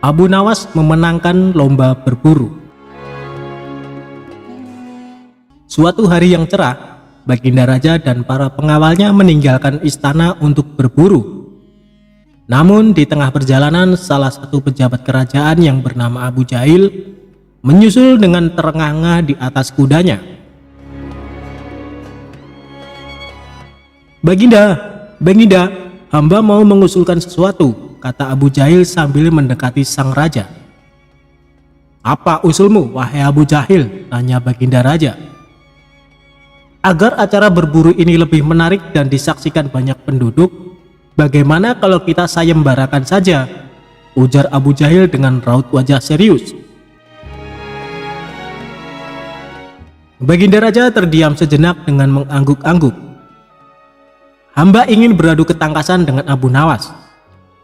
Abu Nawas memenangkan lomba berburu. Suatu hari yang cerah, Baginda Raja dan para pengawalnya meninggalkan istana untuk berburu. Namun di tengah perjalanan, salah satu pejabat kerajaan yang bernama Abu Jahil menyusul dengan terengah-engah di atas kudanya. Baginda, hamba mau mengusulkan sesuatu, kata Abu Jahil sambil mendekati sang raja. Apa usulmu, wahai Abu Jahil? Tanya Baginda Raja. Agar acara berburu ini lebih menarik dan disaksikan banyak penduduk, bagaimana kalau kita sayembarakan saja? Ujar Abu Jahil dengan raut wajah serius. Baginda Raja terdiam sejenak dengan mengangguk-angguk. Hamba ingin beradu ketangkasan dengan Abu Nawas,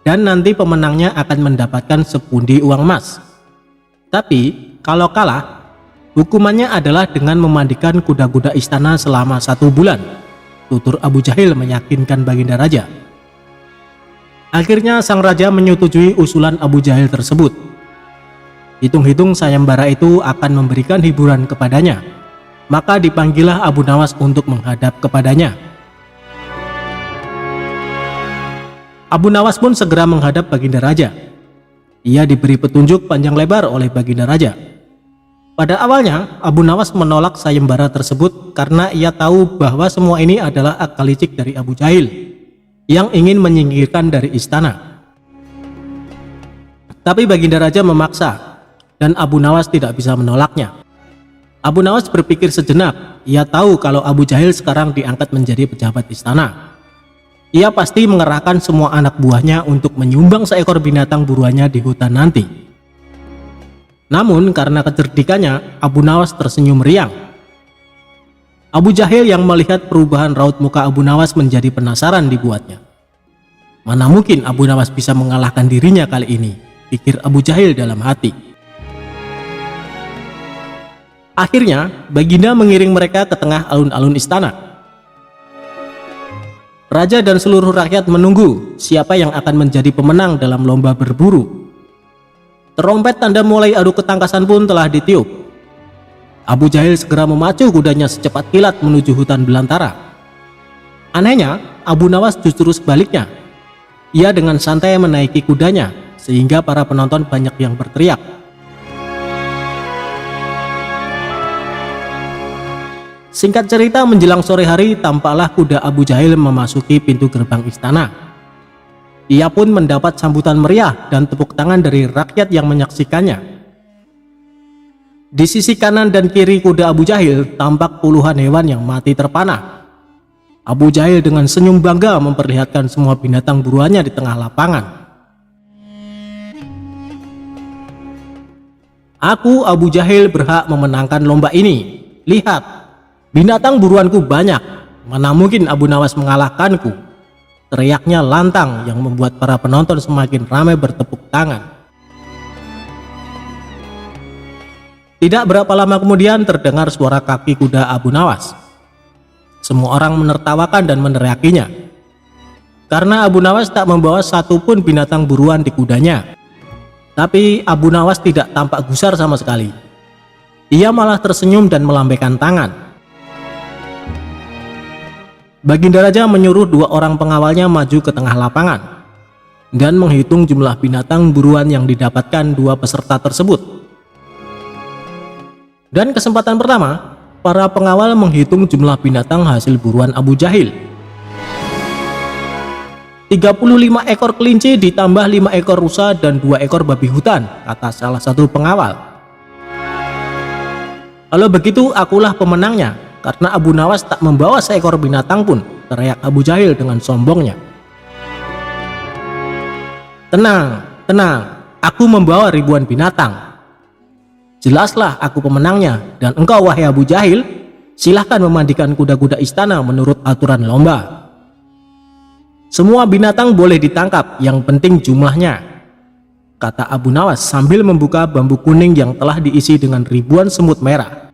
dan nanti pemenangnya akan mendapatkan sepundi uang emas. Tapi kalau kalah, hukumannya adalah dengan memandikan kuda-kuda istana selama 1 bulan, tutur Abu Jahil meyakinkan Baginda Raja. Akhirnya sang raja menyetujui usulan Abu Jahil tersebut. Hitung-hitung sayembara itu akan memberikan hiburan kepadanya, maka dipanggillah Abu Nawas untuk menghadap kepadanya. Abu Nawas pun segera menghadap Baginda Raja. Ia diberi petunjuk panjang lebar oleh Baginda Raja. Pada awalnya, Abu Nawas menolak sayembara tersebut karena ia tahu bahwa semua ini adalah akal licik dari Abu Jahil yang ingin menyingkirkan dari istana. Tapi Baginda Raja memaksa, dan Abu Nawas tidak bisa menolaknya. Abu Nawas berpikir sejenak. Ia tahu kalau Abu Jahil sekarang diangkat menjadi pejabat istana. Ia pasti mengerahkan semua anak buahnya untuk menyumbang seekor binatang buruannya di hutan nanti. Namun karena kecerdikannya, Abu Nawas tersenyum riang. Abu Jahil yang melihat perubahan raut muka Abu Nawas menjadi penasaran dibuatnya. Mana mungkin Abu Nawas bisa mengalahkan dirinya kali ini, pikir Abu Jahil dalam hati. Akhirnya, Baginda mengiring mereka ke tengah alun-alun istana. Raja dan seluruh rakyat menunggu siapa yang akan menjadi pemenang dalam lomba berburu. Terompet tanda mulai adu ketangkasan pun telah ditiup. Abu Jahil segera memacu kudanya secepat kilat menuju hutan belantara. Anehnya, Abu Nawas justru sebaliknya. Ia dengan santai menaiki kudanya, sehingga para penonton banyak yang berteriak. Singkat cerita, menjelang sore hari, tampaklah kuda Abu Jahil memasuki pintu gerbang istana. Ia pun mendapat sambutan meriah dan tepuk tangan dari rakyat yang menyaksikannya. Di sisi kanan dan kiri kuda Abu Jahil tampak puluhan hewan yang mati terpanah. Abu Jahil dengan senyum bangga memperlihatkan semua binatang buruannya di tengah lapangan. Aku, Abu Jahil, berhak memenangkan lomba ini. Lihat, binatang buruanku banyak, mana mungkin Abu Nawas mengalahkanku? Teriaknya lantang yang membuat para penonton semakin ramai bertepuk tangan. Tidak berapa lama kemudian terdengar suara kaki kuda Abu Nawas. Semua orang menertawakan dan meneriakinya, karena Abu Nawas tak membawa satupun binatang buruan di kudanya. Tapi Abu Nawas tidak tampak gusar sama sekali. Ia malah tersenyum dan melambaikan tangan. Baginda Raja menyuruh 2 orang pengawalnya maju ke tengah lapangan dan menghitung jumlah binatang buruan yang didapatkan 2 peserta tersebut. Dan kesempatan pertama, para pengawal menghitung jumlah binatang hasil buruan Abu Jahil. 35 ekor kelinci ditambah 5 ekor rusa dan 2 ekor babi hutan, kata salah satu pengawal. Kalau begitu akulah pemenangnya, karena Abu Nawas tak membawa seekor binatang pun, teriak Abu Jahil dengan sombongnya. Tenang, aku membawa ribuan binatang. Jelaslah aku pemenangnya, dan engkau wahai Abu Jahil, silahkan memandikan kuda-kuda istana menurut aturan lomba. Semua binatang boleh ditangkap, yang penting jumlahnya, kata Abu Nawas sambil membuka bambu kuning yang telah diisi dengan ribuan semut merah.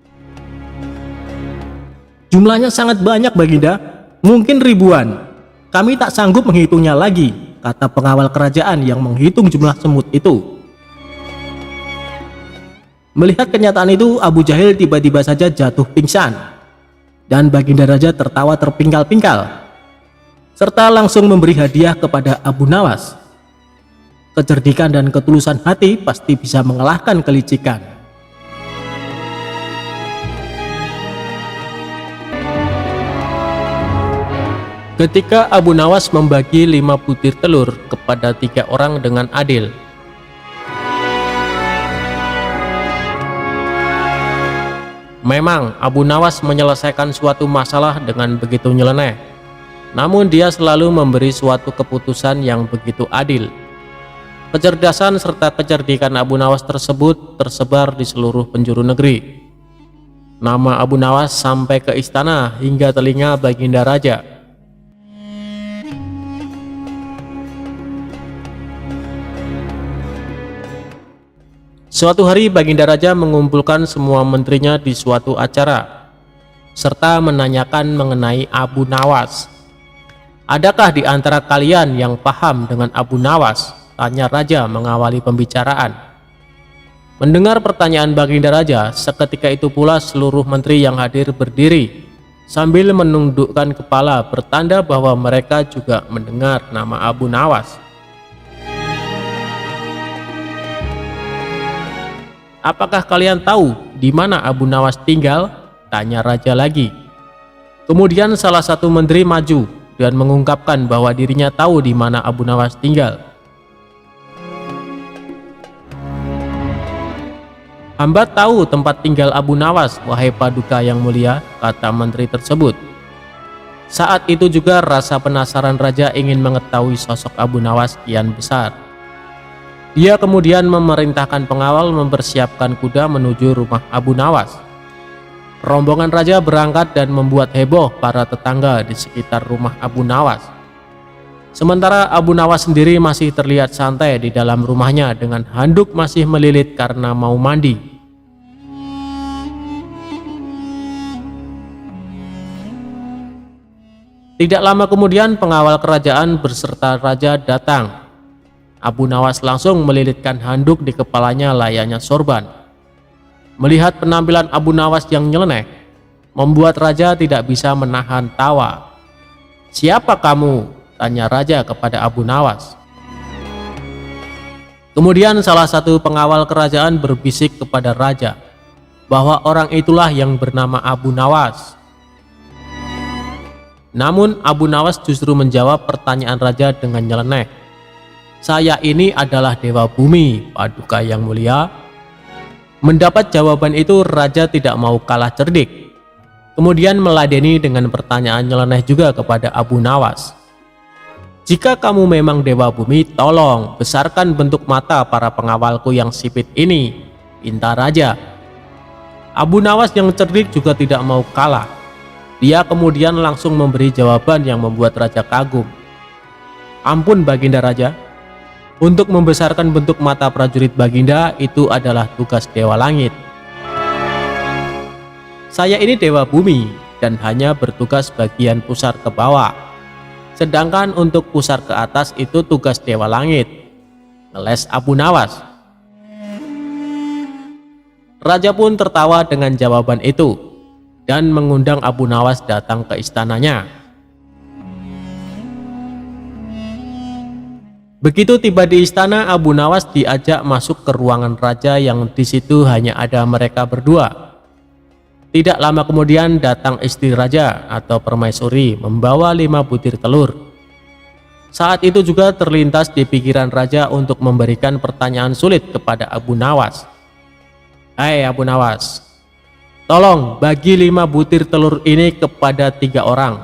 Jumlahnya sangat banyak Baginda, mungkin ribuan. Kami tak sanggup menghitungnya lagi, kata pengawal kerajaan yang menghitung jumlah semut itu. Melihat kenyataan itu, Abu Jahil tiba-tiba saja jatuh pingsan, dan Baginda Raja tertawa terpingkal-pingkal, serta langsung memberi hadiah kepada Abu Nawas. Kecerdikan dan ketulusan hati pasti bisa mengalahkan kelicikan. Ketika Abu Nawas membagi 5 butir telur kepada 3 orang dengan adil, memang Abu Nawas menyelesaikan suatu masalah dengan begitu nyeleneh, namun dia selalu memberi suatu keputusan yang begitu adil. Kecerdasan serta kecerdikan Abu Nawas tersebut tersebar di seluruh penjuru negeri. Nama Abu Nawas sampai ke istana hingga telinga Baginda Raja. Suatu hari Baginda Raja mengumpulkan semua menterinya di suatu acara, serta menanyakan mengenai Abu Nawas. "Adakah di antara kalian yang paham dengan Abu Nawas?" tanya Raja mengawali pembicaraan. Mendengar pertanyaan Baginda Raja, seketika itu pula seluruh menteri yang hadir berdiri sambil menundukkan kepala, bertanda bahwa mereka juga mendengar nama Abu Nawas. "Apakah kalian tahu di mana Abu Nawas tinggal?" tanya Raja lagi. Kemudian salah satu menteri maju dan mengungkapkan bahwa dirinya tahu di mana Abu Nawas tinggal. "Hamba tahu tempat tinggal Abu Nawas, wahai Paduka yang mulia," kata menteri tersebut. Saat itu juga rasa penasaran Raja ingin mengetahui sosok Abu Nawas kian besar. Dia kemudian memerintahkan pengawal mempersiapkan kuda menuju rumah Abu Nawas. Rombongan Raja berangkat dan membuat heboh para tetangga di sekitar rumah Abu Nawas. Sementara Abu Nawas sendiri masih terlihat santai di dalam rumahnya dengan handuk masih melilit karena mau mandi. Tidak lama kemudian pengawal kerajaan beserta Raja datang. Abu Nawas langsung melilitkan handuk di kepalanya layaknya sorban. Melihat penampilan Abu Nawas yang nyeleneh, membuat Raja tidak bisa menahan tawa. "Siapa kamu?" tanya Raja kepada Abu Nawas. Kemudian salah satu pengawal kerajaan berbisik kepada Raja bahwa orang itulah yang bernama Abu Nawas. Namun Abu Nawas justru menjawab pertanyaan Raja dengan nyeleneh. "Saya ini adalah Dewa Bumi, Paduka yang mulia." Mendapat jawaban itu, Raja tidak mau kalah cerdik. Kemudian meladeni dengan pertanyaan nyeleneh juga kepada Abu Nawas. "Jika kamu memang Dewa Bumi, tolong besarkan bentuk mata para pengawalku yang sipit ini," pinta Raja. Abu Nawas yang cerdik juga tidak mau kalah. Dia kemudian langsung memberi jawaban yang membuat Raja kagum. "Ampun Baginda Raja, untuk membesarkan bentuk mata prajurit Baginda itu adalah tugas Dewa Langit. Saya ini Dewa Bumi dan hanya bertugas bagian pusar ke bawah. Sedangkan untuk pusar ke atas itu tugas Dewa Langit," ngeles Abu Nawas. Raja pun tertawa dengan jawaban itu dan mengundang Abu Nawas datang ke istananya. Begitu tiba di istana, Abu Nawas diajak masuk ke ruangan Raja yang di situ hanya ada mereka berdua. Tidak lama kemudian datang istri Raja atau permaisuri membawa 5 butir telur. Saat itu juga terlintas di pikiran Raja untuk memberikan pertanyaan sulit kepada Abu Nawas. "Hai Abu Nawas, tolong bagi 5 butir telur ini kepada 3 orang.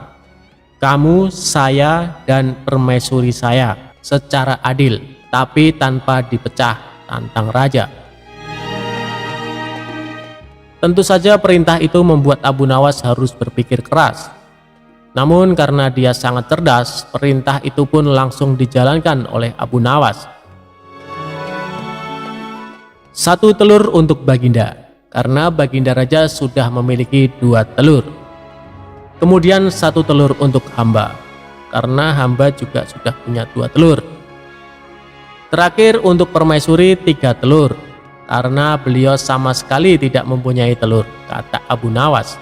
Kamu, saya, dan permaisuri saya. Secara adil, tapi tanpa dipecah," tantang Raja. Tentu saja perintah itu membuat Abu Nawas harus berpikir keras. Namun karena dia sangat cerdas, perintah itu pun langsung dijalankan oleh Abu Nawas. 1 telur untuk Baginda, karena Baginda Raja sudah memiliki 2 telur. Kemudian 1 telur untuk hamba, karena hamba juga sudah punya 2 telur. Terakhir untuk permaisuri 3 telur, karena beliau sama sekali tidak mempunyai telur, kata Abu Nawas.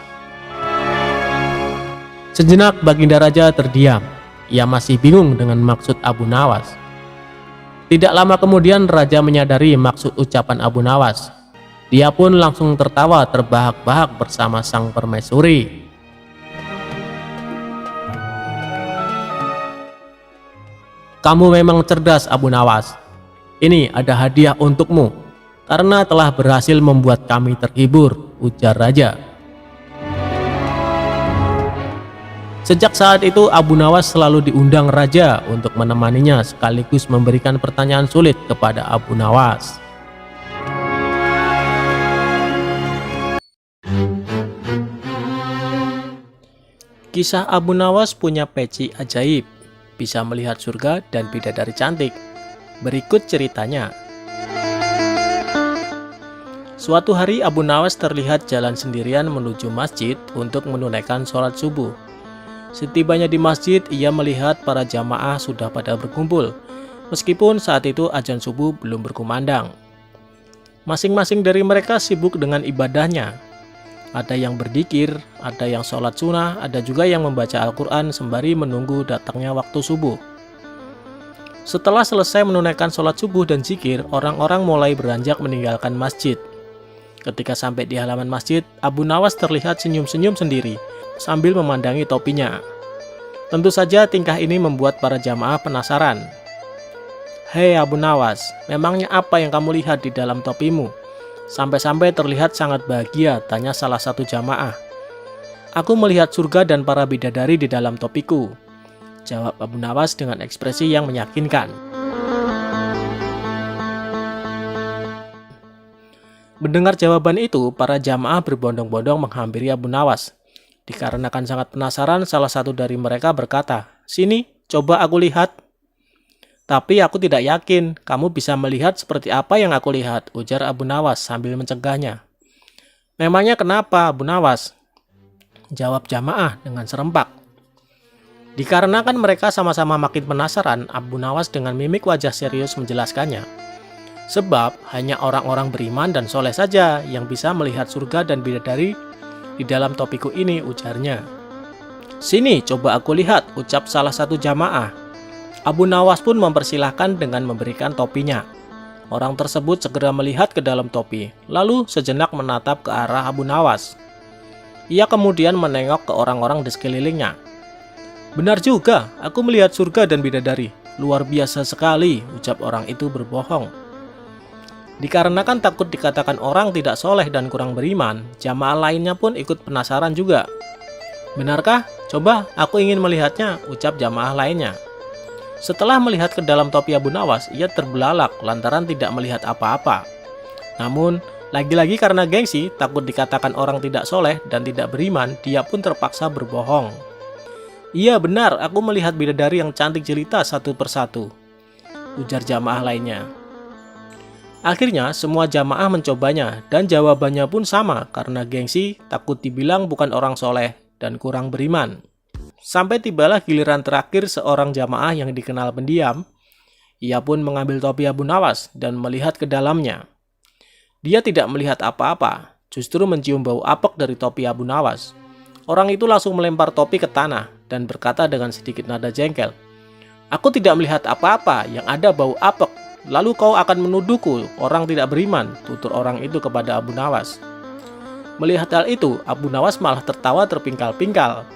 Sejenak Baginda Raja terdiam. Ia masih bingung dengan maksud Abu Nawas. Tidak lama kemudian Raja menyadari maksud ucapan Abu Nawas. Dia pun langsung tertawa terbahak-bahak bersama sang permaisuri. Kamu memang cerdas, Abu Nawas. Ini ada hadiah untukmu, karena telah berhasil membuat kami terhibur, ujar Raja. Sejak saat itu Abu Nawas selalu diundang Raja untuk menemaninya sekaligus memberikan pertanyaan sulit kepada Abu Nawas. Kisah Abu Nawas punya peci ajaib, bisa melihat surga dan bidadari cantik. Berikut ceritanya. Suatu hari Abu Nawas terlihat jalan sendirian menuju masjid untuk menunaikan sholat subuh. Setibanya di masjid, ia melihat para jamaah sudah pada berkumpul, meskipun saat itu azan subuh belum berkumandang. Masing-masing dari mereka sibuk dengan ibadahnya. Ada yang berzikir, ada yang sholat sunnah, ada juga yang membaca Al-Quran sembari menunggu datangnya waktu subuh. Setelah selesai menunaikan sholat subuh dan zikir, orang-orang mulai beranjak meninggalkan masjid. Ketika sampai di halaman masjid, Abu Nawas terlihat senyum-senyum sendiri sambil memandangi topinya. Tentu saja tingkah ini membuat para jamaah penasaran. Hei Abu Nawas, memangnya apa yang kamu lihat di dalam topimu? Sampai-sampai terlihat sangat bahagia, tanya salah satu jamaah. Aku melihat surga dan para bidadari di dalam topiku, jawab Abu Nawas dengan ekspresi yang meyakinkan. Mendengar jawaban itu, para jamaah berbondong-bondong menghampiri Abu Nawas. Dikarenakan sangat penasaran, salah satu dari mereka berkata, "Sini, coba aku lihat." "Tapi aku tidak yakin kamu bisa melihat seperti apa yang aku lihat," ujar Abu Nawas sambil mencegahnya. "Memangnya kenapa, Abu Nawas?" jawab jamaah dengan serempak. Dikarenakan mereka sama-sama makin penasaran, Abu Nawas dengan mimik wajah serius menjelaskannya. Sebab hanya orang-orang beriman dan soleh saja yang bisa melihat surga dan bidadari di dalam topiku ini, ujarnya. "Sini, coba aku lihat," ucap salah satu jamaah. Abu Nawas pun mempersilahkan dengan memberikan topinya. Orang tersebut segera melihat ke dalam topi, lalu sejenak menatap ke arah Abu Nawas. Ia kemudian menengok ke orang-orang di sekelilingnya. "Benar juga, aku melihat surga dan bidadari. Luar biasa sekali," ucap orang itu berbohong. Dikarenakan takut dikatakan orang tidak soleh dan kurang beriman, jamaah lainnya pun ikut penasaran juga. "Benarkah? Coba, aku ingin melihatnya," ucap jamaah lainnya. Setelah melihat ke dalam topi Abu Nawas, ia terbelalak lantaran tidak melihat apa-apa. Namun, lagi-lagi karena gengsi, takut dikatakan orang tidak soleh dan tidak beriman, dia pun terpaksa berbohong. "Iya benar, aku melihat bidadari yang cantik jelita satu persatu," ujar jamaah lainnya. Akhirnya semua jamaah mencobanya dan jawabannya pun sama karena gengsi, takut dibilang bukan orang soleh dan kurang beriman. Sampai tibalah giliran terakhir seorang jamaah yang dikenal pendiam. Ia pun mengambil topi Abu Nawas dan melihat ke dalamnya. Dia tidak melihat apa-apa, justru mencium bau apek dari topi Abu Nawas. Orang itu langsung melempar topi ke tanah dan berkata dengan sedikit nada jengkel, "Aku tidak melihat apa-apa, yang ada bau apek. Lalu kau akan menuduhku orang tidak beriman," tutur orang itu kepada Abu Nawas. Melihat hal itu, Abu Nawas malah tertawa terpingkal-pingkal.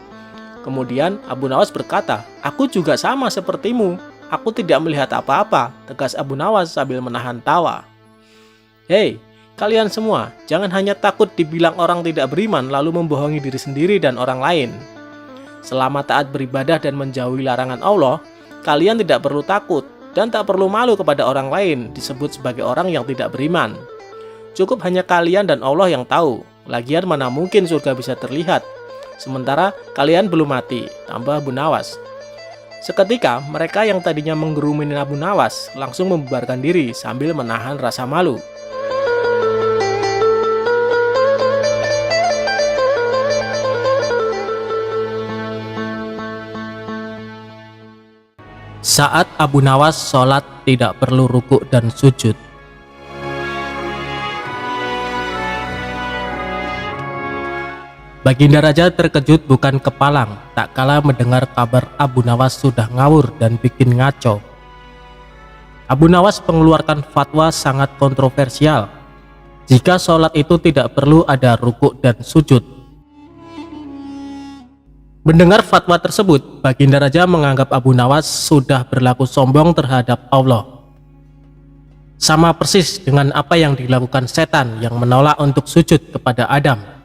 Kemudian Abu Nawas berkata, "Aku juga sama sepertimu. Aku tidak melihat apa-apa," tegas Abu Nawas sambil menahan tawa. "Hei, kalian semua, jangan hanya takut dibilang orang tidak beriman lalu membohongi diri sendiri dan orang lain. Selama taat beribadah dan menjauhi larangan Allah, kalian tidak perlu takut dan tak perlu malu kepada orang lain disebut sebagai orang yang tidak beriman. Cukup hanya kalian dan Allah yang tahu. Lagian mana mungkin surga bisa terlihat, sementara kalian belum mati," tambah Abu Nawas. Seketika mereka yang tadinya menggerumuni Abu Nawas langsung membubarkan diri sambil menahan rasa malu. Saat Abu Nawas sholat tidak perlu rukuk dan sujud. Baginda Raja terkejut bukan kepalang tak kala mendengar kabar Abu Nawas sudah ngawur dan bikin ngaco. Abu Nawas mengeluarkan fatwa sangat kontroversial. Jika sholat itu tidak perlu ada rukuk dan sujud. Mendengar fatwa tersebut, Baginda Raja menganggap Abu Nawas sudah berlaku sombong terhadap Allah. Sama persis dengan apa yang dilakukan setan yang menolak untuk sujud kepada Adam.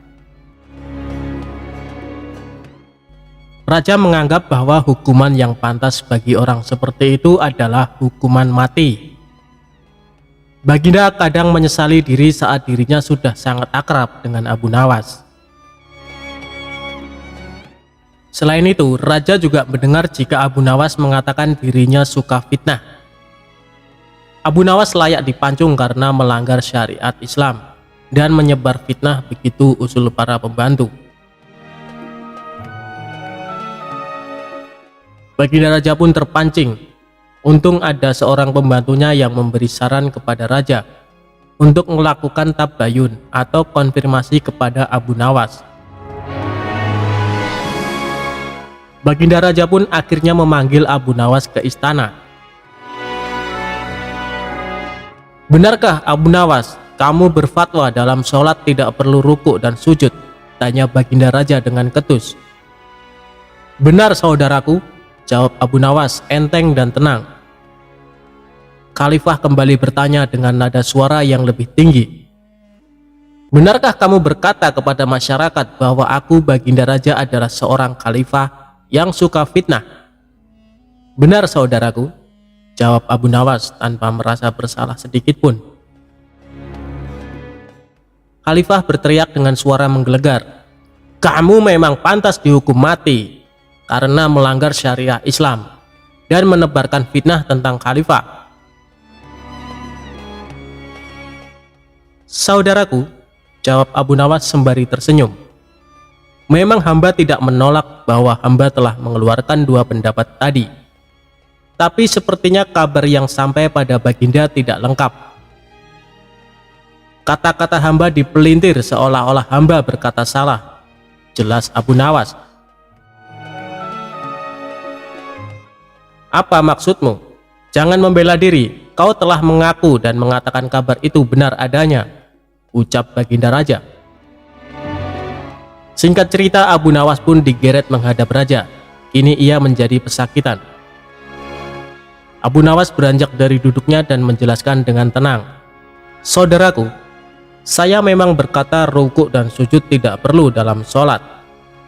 Raja menganggap bahwa hukuman yang pantas bagi orang seperti itu adalah hukuman mati. Baginda kadang menyesali diri saat dirinya sudah sangat akrab dengan Abu Nawas. Selain itu, Raja juga mendengar jika Abu Nawas mengatakan dirinya suka fitnah. Abu Nawas layak dipancung karena melanggar syariat Islam dan menyebar fitnah, begitu usul para pembantu. Baginda Raja pun terpancing. Untung ada seorang pembantunya yang memberi saran kepada Raja untuk melakukan tabayun atau konfirmasi kepada Abu Nawas. Baginda Raja pun akhirnya memanggil Abu Nawas ke istana. "Benarkah Abu Nawas, kamu berfatwa dalam sholat tidak perlu rukuk dan sujud?" tanya Baginda Raja dengan ketus. "Benar saudaraku," jawab Abu Nawas enteng dan tenang. Khalifah kembali bertanya dengan nada suara yang lebih tinggi. "Benarkah kamu berkata kepada masyarakat bahwa aku Baginda Raja adalah seorang khalifah yang suka fitnah?" "Benar saudaraku," jawab Abu Nawas tanpa merasa bersalah sedikit pun. Khalifah berteriak dengan suara menggelegar, "Kamu memang pantas dihukum mati karena melanggar syariah Islam dan menebarkan fitnah tentang khalifah." "Saudaraku," jawab Abu Nawas sembari tersenyum, "memang hamba tidak menolak bahwa hamba telah mengeluarkan dua pendapat tadi. Tapi sepertinya kabar yang sampai pada Baginda tidak lengkap. Kata-kata hamba dipelintir seolah-olah hamba berkata salah," jelas Abu Nawas. "Apa maksudmu? Jangan membela diri, kau telah mengaku dan mengatakan kabar itu benar adanya," ucap Baginda Raja. Singkat cerita, Abu Nawas pun digeret menghadap Raja. Kini ia menjadi pesakitan. Abu Nawas beranjak dari duduknya dan menjelaskan dengan tenang, "Saudaraku, saya memang berkata rukuk dan sujud tidak perlu dalam sholat.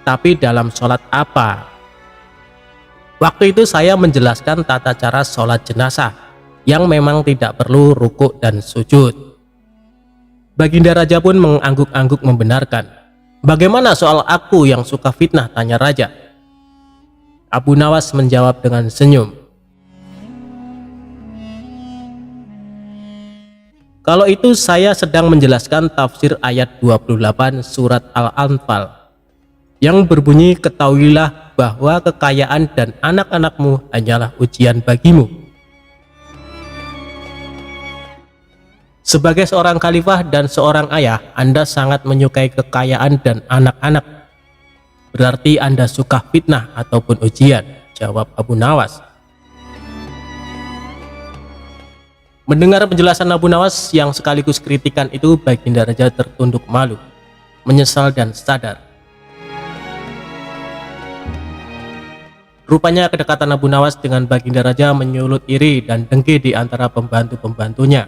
Tapi dalam sholat apa? Waktu itu saya menjelaskan tata cara sholat jenazah yang memang tidak perlu rukuk dan sujud." Baginda Raja pun mengangguk-angguk membenarkan. "Bagaimana soal aku yang suka fitnah?" tanya Raja. Abu Nawas menjawab dengan senyum, "Kalau itu saya sedang menjelaskan tafsir ayat 28 surat Al-Anfal yang berbunyi, 'Ketahuilah bahwa kekayaan dan anak-anakmu hanyalah ujian bagimu.' Sebagai seorang khalifah dan seorang ayah, Anda sangat menyukai kekayaan dan anak-anak. Berarti Anda suka fitnah ataupun ujian," jawab Abu Nawas. Mendengar penjelasan Abu Nawas yang sekaligus kritikan itu, Baginda Raja tertunduk malu, menyesal dan sadar. Rupanya kedekatan Abu Nawas dengan Baginda Raja menyulut iri dan dengki di antara pembantu-pembantunya.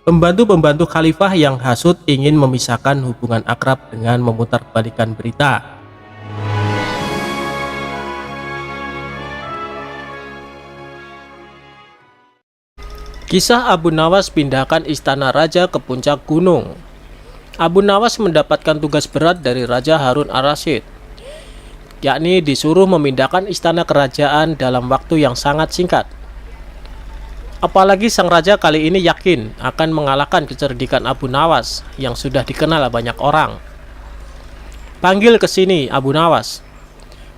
Pembantu-pembantu khalifah yang hasut ingin memisahkan hubungan akrab dengan memutarbalikkan berita. Kisah Abu Nawas pindahkan istana raja ke puncak gunung. Abu Nawas mendapatkan tugas berat dari Raja Harun ar-Rasyid, yakni disuruh memindahkan istana kerajaan dalam waktu yang sangat singkat. Apalagi sang raja kali ini yakin akan mengalahkan kecerdikan Abu Nawas yang sudah dikenal banyak orang. "Panggil ke sini Abu Nawas.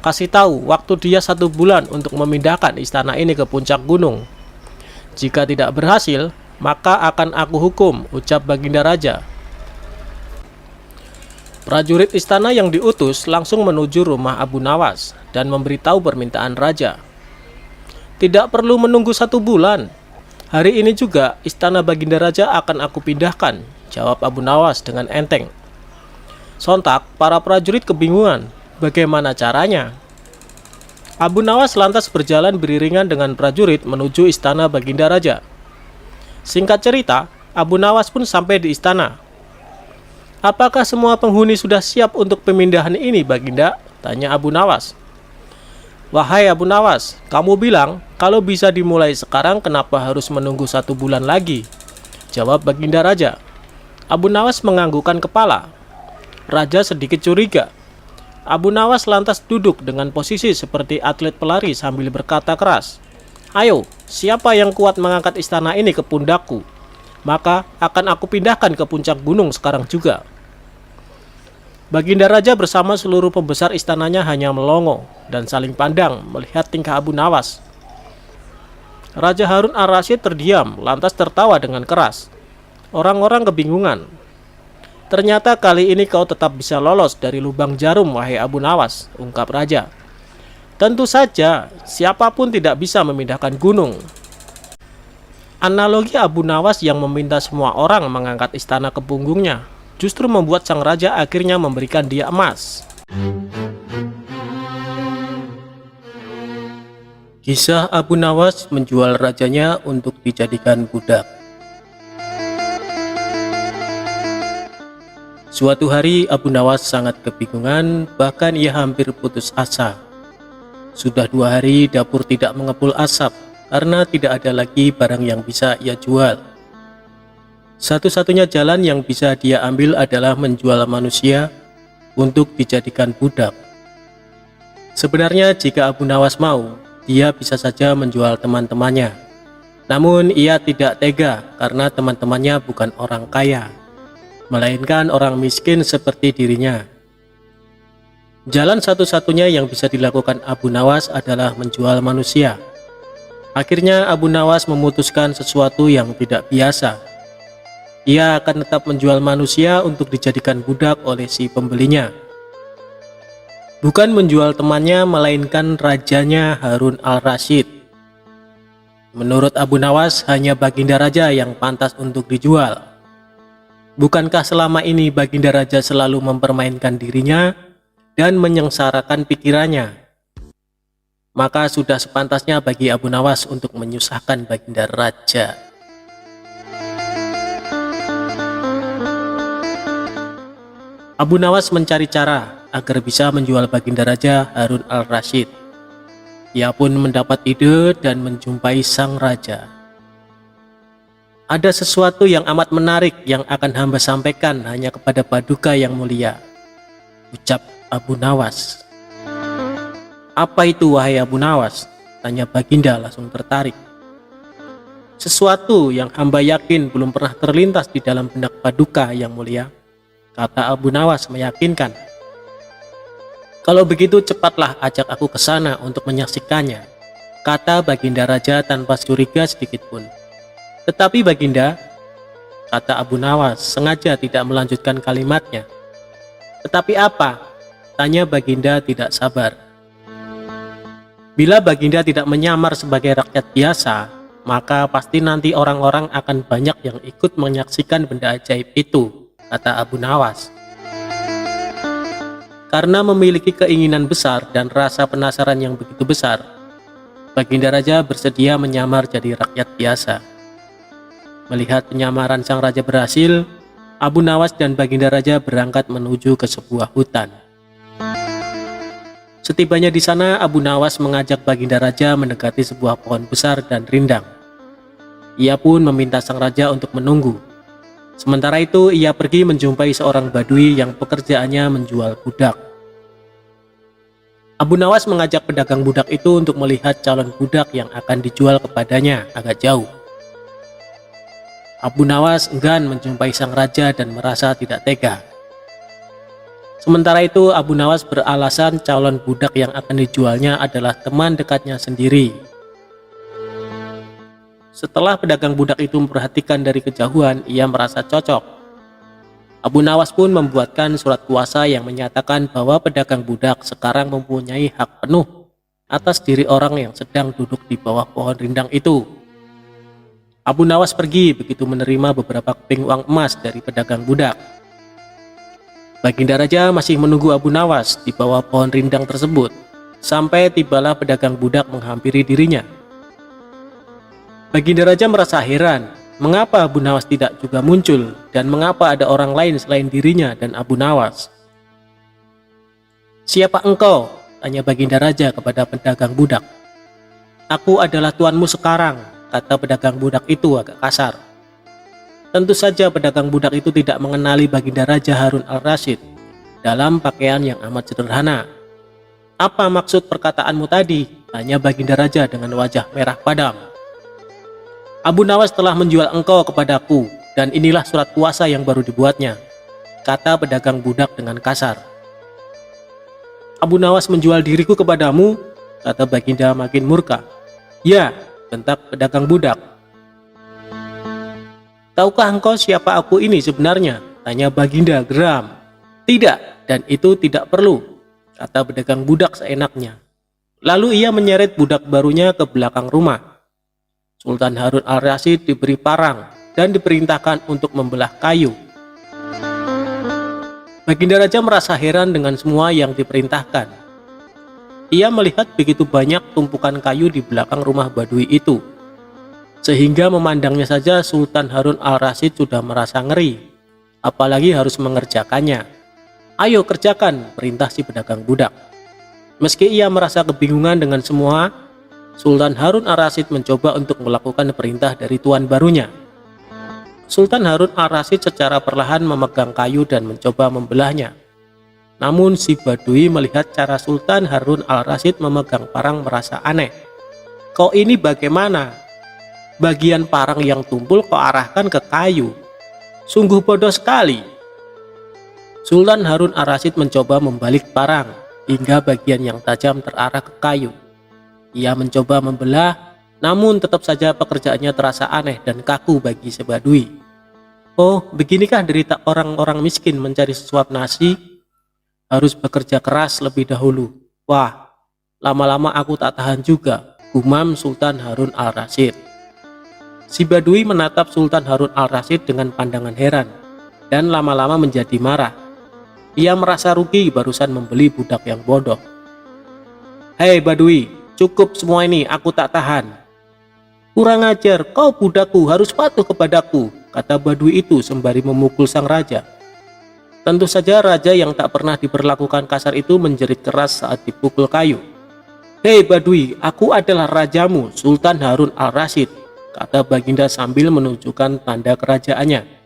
Kasih tahu waktu dia 1 bulan untuk memindahkan istana ini ke puncak gunung. Jika tidak berhasil, maka akan aku hukum," ucap Baginda Raja. Prajurit istana yang diutus langsung menuju rumah Abu Nawas dan memberitahu permintaan raja. Tidak perlu menunggu 1 bulan. Hari ini juga istana Baginda Raja akan aku pindahkan, jawab Abu Nawas dengan enteng. Sontak para prajurit kebingungan, bagaimana caranya? Abu Nawas lantas berjalan beriringan dengan prajurit menuju istana Baginda Raja. Singkat cerita, Abu Nawas pun sampai di istana. Apakah semua penghuni sudah siap untuk pemindahan ini, Baginda? Tanya Abu Nawas. Wahai Abu Nawas, kamu bilang kalau bisa dimulai sekarang, kenapa harus menunggu 1 bulan lagi? Jawab Baginda Raja. Abu Nawas menganggukkan kepala. Raja sedikit curiga. Abu Nawas lantas duduk dengan posisi seperti atlet pelari sambil berkata keras. Ayo, siapa yang kuat mengangkat istana ini ke pundakku? Maka akan aku pindahkan ke puncak gunung sekarang juga. Baginda Raja bersama seluruh pembesar istananya hanya melongo dan saling pandang melihat tingkah Abu Nawas. Raja Harun al-Rasyid terdiam lantas tertawa dengan keras. Orang-orang kebingungan. Ternyata kali ini kau tetap bisa lolos dari lubang jarum, wahai Abu Nawas, ungkap Raja. Tentu saja, siapapun tidak bisa memindahkan gunung. Analogi Abu Nawas yang meminta semua orang mengangkat istana ke punggungnya justru membuat sang raja akhirnya memberikan dia emas. Kisah Abu Nawas menjual rajanya untuk dijadikan budak. Suatu hari Abu Nawas sangat kebingungan, bahkan ia hampir putus asa. Sudah 2 hari dapur tidak mengepul asap karena tidak ada lagi barang yang bisa ia jual. Satu-satunya jalan yang bisa dia ambil adalah menjual manusia untuk dijadikan budak. Sebenarnya jika Abu Nawas mau, dia bisa saja menjual teman-temannya. Namun ia tidak tega karena teman-temannya bukan orang kaya, melainkan orang miskin seperti dirinya. Jalan satu-satunya yang bisa dilakukan Abu Nawas adalah menjual manusia. Akhirnya Abu Nawas memutuskan sesuatu yang tidak biasa. Ia akan tetap menjual manusia untuk dijadikan budak oleh si pembelinya. Bukan menjual temannya, melainkan rajanya Harun al-Rasyid. Menurut Abu Nawas, hanya Baginda Raja yang pantas untuk dijual. Bukankah selama ini Baginda Raja selalu mempermainkan dirinya dan menyengsarakan pikirannya? Maka sudah sepantasnya bagi Abu Nawas untuk menyusahkan Baginda Raja. Abu Nawas mencari cara agar bisa menjual Baginda Raja Harun al-Rasyid. Ia pun mendapat ide dan menjumpai sang raja. Ada sesuatu yang amat menarik yang akan hamba sampaikan hanya kepada Paduka yang mulia, ucap Abu Nawas. Apa itu, wahai Abu Nawas? Tanya Baginda langsung tertarik. Sesuatu yang hamba yakin belum pernah terlintas di dalam benak Paduka yang mulia, kata Abu Nawas meyakinkan. Kalau begitu cepatlah ajak aku ke sana untuk menyaksikannya, kata Baginda Raja tanpa curiga sedikit pun. Tetapi Baginda, kata Abu Nawas sengaja tidak melanjutkan kalimatnya. Tetapi apa? Tanya Baginda tidak sabar. Bila Baginda tidak menyamar sebagai rakyat biasa, maka pasti nanti orang-orang akan banyak yang ikut menyaksikan benda ajaib itu, kata Abu Nawas. Karena memiliki keinginan besar dan rasa penasaran yang begitu besar, Baginda Raja bersedia menyamar jadi rakyat biasa. Melihat penyamaran sang raja berhasil, Abu Nawas dan Baginda Raja berangkat menuju ke sebuah hutan. Setibanya di sana, Abu Nawas mengajak Baginda Raja mendekati sebuah pohon besar dan rindang. Ia pun meminta sang raja untuk menunggu. Sementara itu, ia pergi menjumpai seorang badui yang pekerjaannya menjual budak. Abu Nawas mengajak pedagang budak itu untuk melihat calon budak yang akan dijual kepadanya agak jauh. Abu Nawas enggan menjumpai sang raja dan merasa tidak tega. Sementara itu, Abu Nawas beralasan calon budak yang akan dijualnya adalah teman dekatnya sendiri. Setelah pedagang budak itu memperhatikan dari kejauhan, ia merasa cocok. Abu Nawas pun membuatkan surat kuasa yang menyatakan bahwa pedagang budak sekarang mempunyai hak penuh atas diri orang yang sedang duduk di bawah pohon rindang itu. Abu Nawas pergi begitu menerima beberapa keping uang emas dari pedagang budak. Baginda Raja masih menunggu Abu Nawas di bawah pohon rindang tersebut sampai tibalah pedagang budak menghampiri dirinya. Baginda Raja merasa heran, mengapa Abu Nawas tidak juga muncul dan mengapa ada orang lain selain dirinya dan Abu Nawas. "Siapa engkau?" tanya Baginda Raja kepada pedagang budak. "Aku adalah tuanmu sekarang," kata pedagang budak itu agak kasar. Tentu saja pedagang budak itu tidak mengenali Baginda Raja Harun al-Rasyid dalam pakaian yang amat sederhana. "Apa maksud perkataanmu tadi?" tanya Baginda Raja dengan wajah merah padam. "Abu Nawas telah menjual engkau kepadaku dan inilah surat kuasa yang baru dibuatnya," kata pedagang budak dengan kasar. "Abu Nawas menjual diriku kepadamu?" kata Baginda makin murka. "Ya," bentak pedagang budak. "Tahukah engkau siapa aku ini sebenarnya?" tanya Baginda geram. "Tidak, dan itu tidak perlu," kata pedagang budak seenaknya. Lalu ia menyeret budak barunya ke belakang rumah. Sultan Harun al-Rasyid diberi parang dan diperintahkan untuk membelah kayu. Baginda Raja merasa heran dengan semua yang diperintahkan. Ia melihat begitu banyak tumpukan kayu di belakang rumah Badui itu, sehingga memandangnya saja Sultan Harun al-Rasyid sudah merasa ngeri, apalagi harus mengerjakannya. "Ayo kerjakan," perintah si pedagang budak. Meski ia merasa kebingungan dengan semua, Sultan Harun al-Rasyid mencoba untuk melakukan perintah dari tuan barunya. Sultan Harun al-Rasyid secara perlahan memegang kayu dan mencoba membelahnya. Namun si Badui melihat cara Sultan Harun al-Rasyid memegang parang merasa aneh. "Kau ini bagaimana? Bagian parang yang tumpul kau arahkan ke kayu. Sungguh bodoh sekali." Sultan Harun al-Rasyid mencoba membalik parang hingga bagian yang tajam terarah ke kayu. Ia mencoba membelah, namun tetap saja pekerjaannya terasa aneh dan kaku bagi si Badui. "Oh, beginikah derita orang-orang miskin mencari sesuap nasi? Harus bekerja keras lebih dahulu. Wah, lama-lama aku tak tahan juga," gumam Sultan Harun al-Rasyid. Si Badui menatap Sultan Harun al-Rasyid dengan pandangan heran dan lama-lama menjadi marah. Ia merasa rugi barusan membeli budak yang bodoh. "Hei Badui, cukup semua ini, aku tak tahan." "Kurang ajar, kau budakku, harus patuh kepadaku," kata Badui itu sembari memukul sang raja. Tentu saja raja yang tak pernah diperlakukan kasar itu menjerit keras saat dipukul kayu. "Hei Badui, aku adalah rajamu, Sultan Harun al-Rasyid," kata Baginda sambil menunjukkan tanda kerajaannya.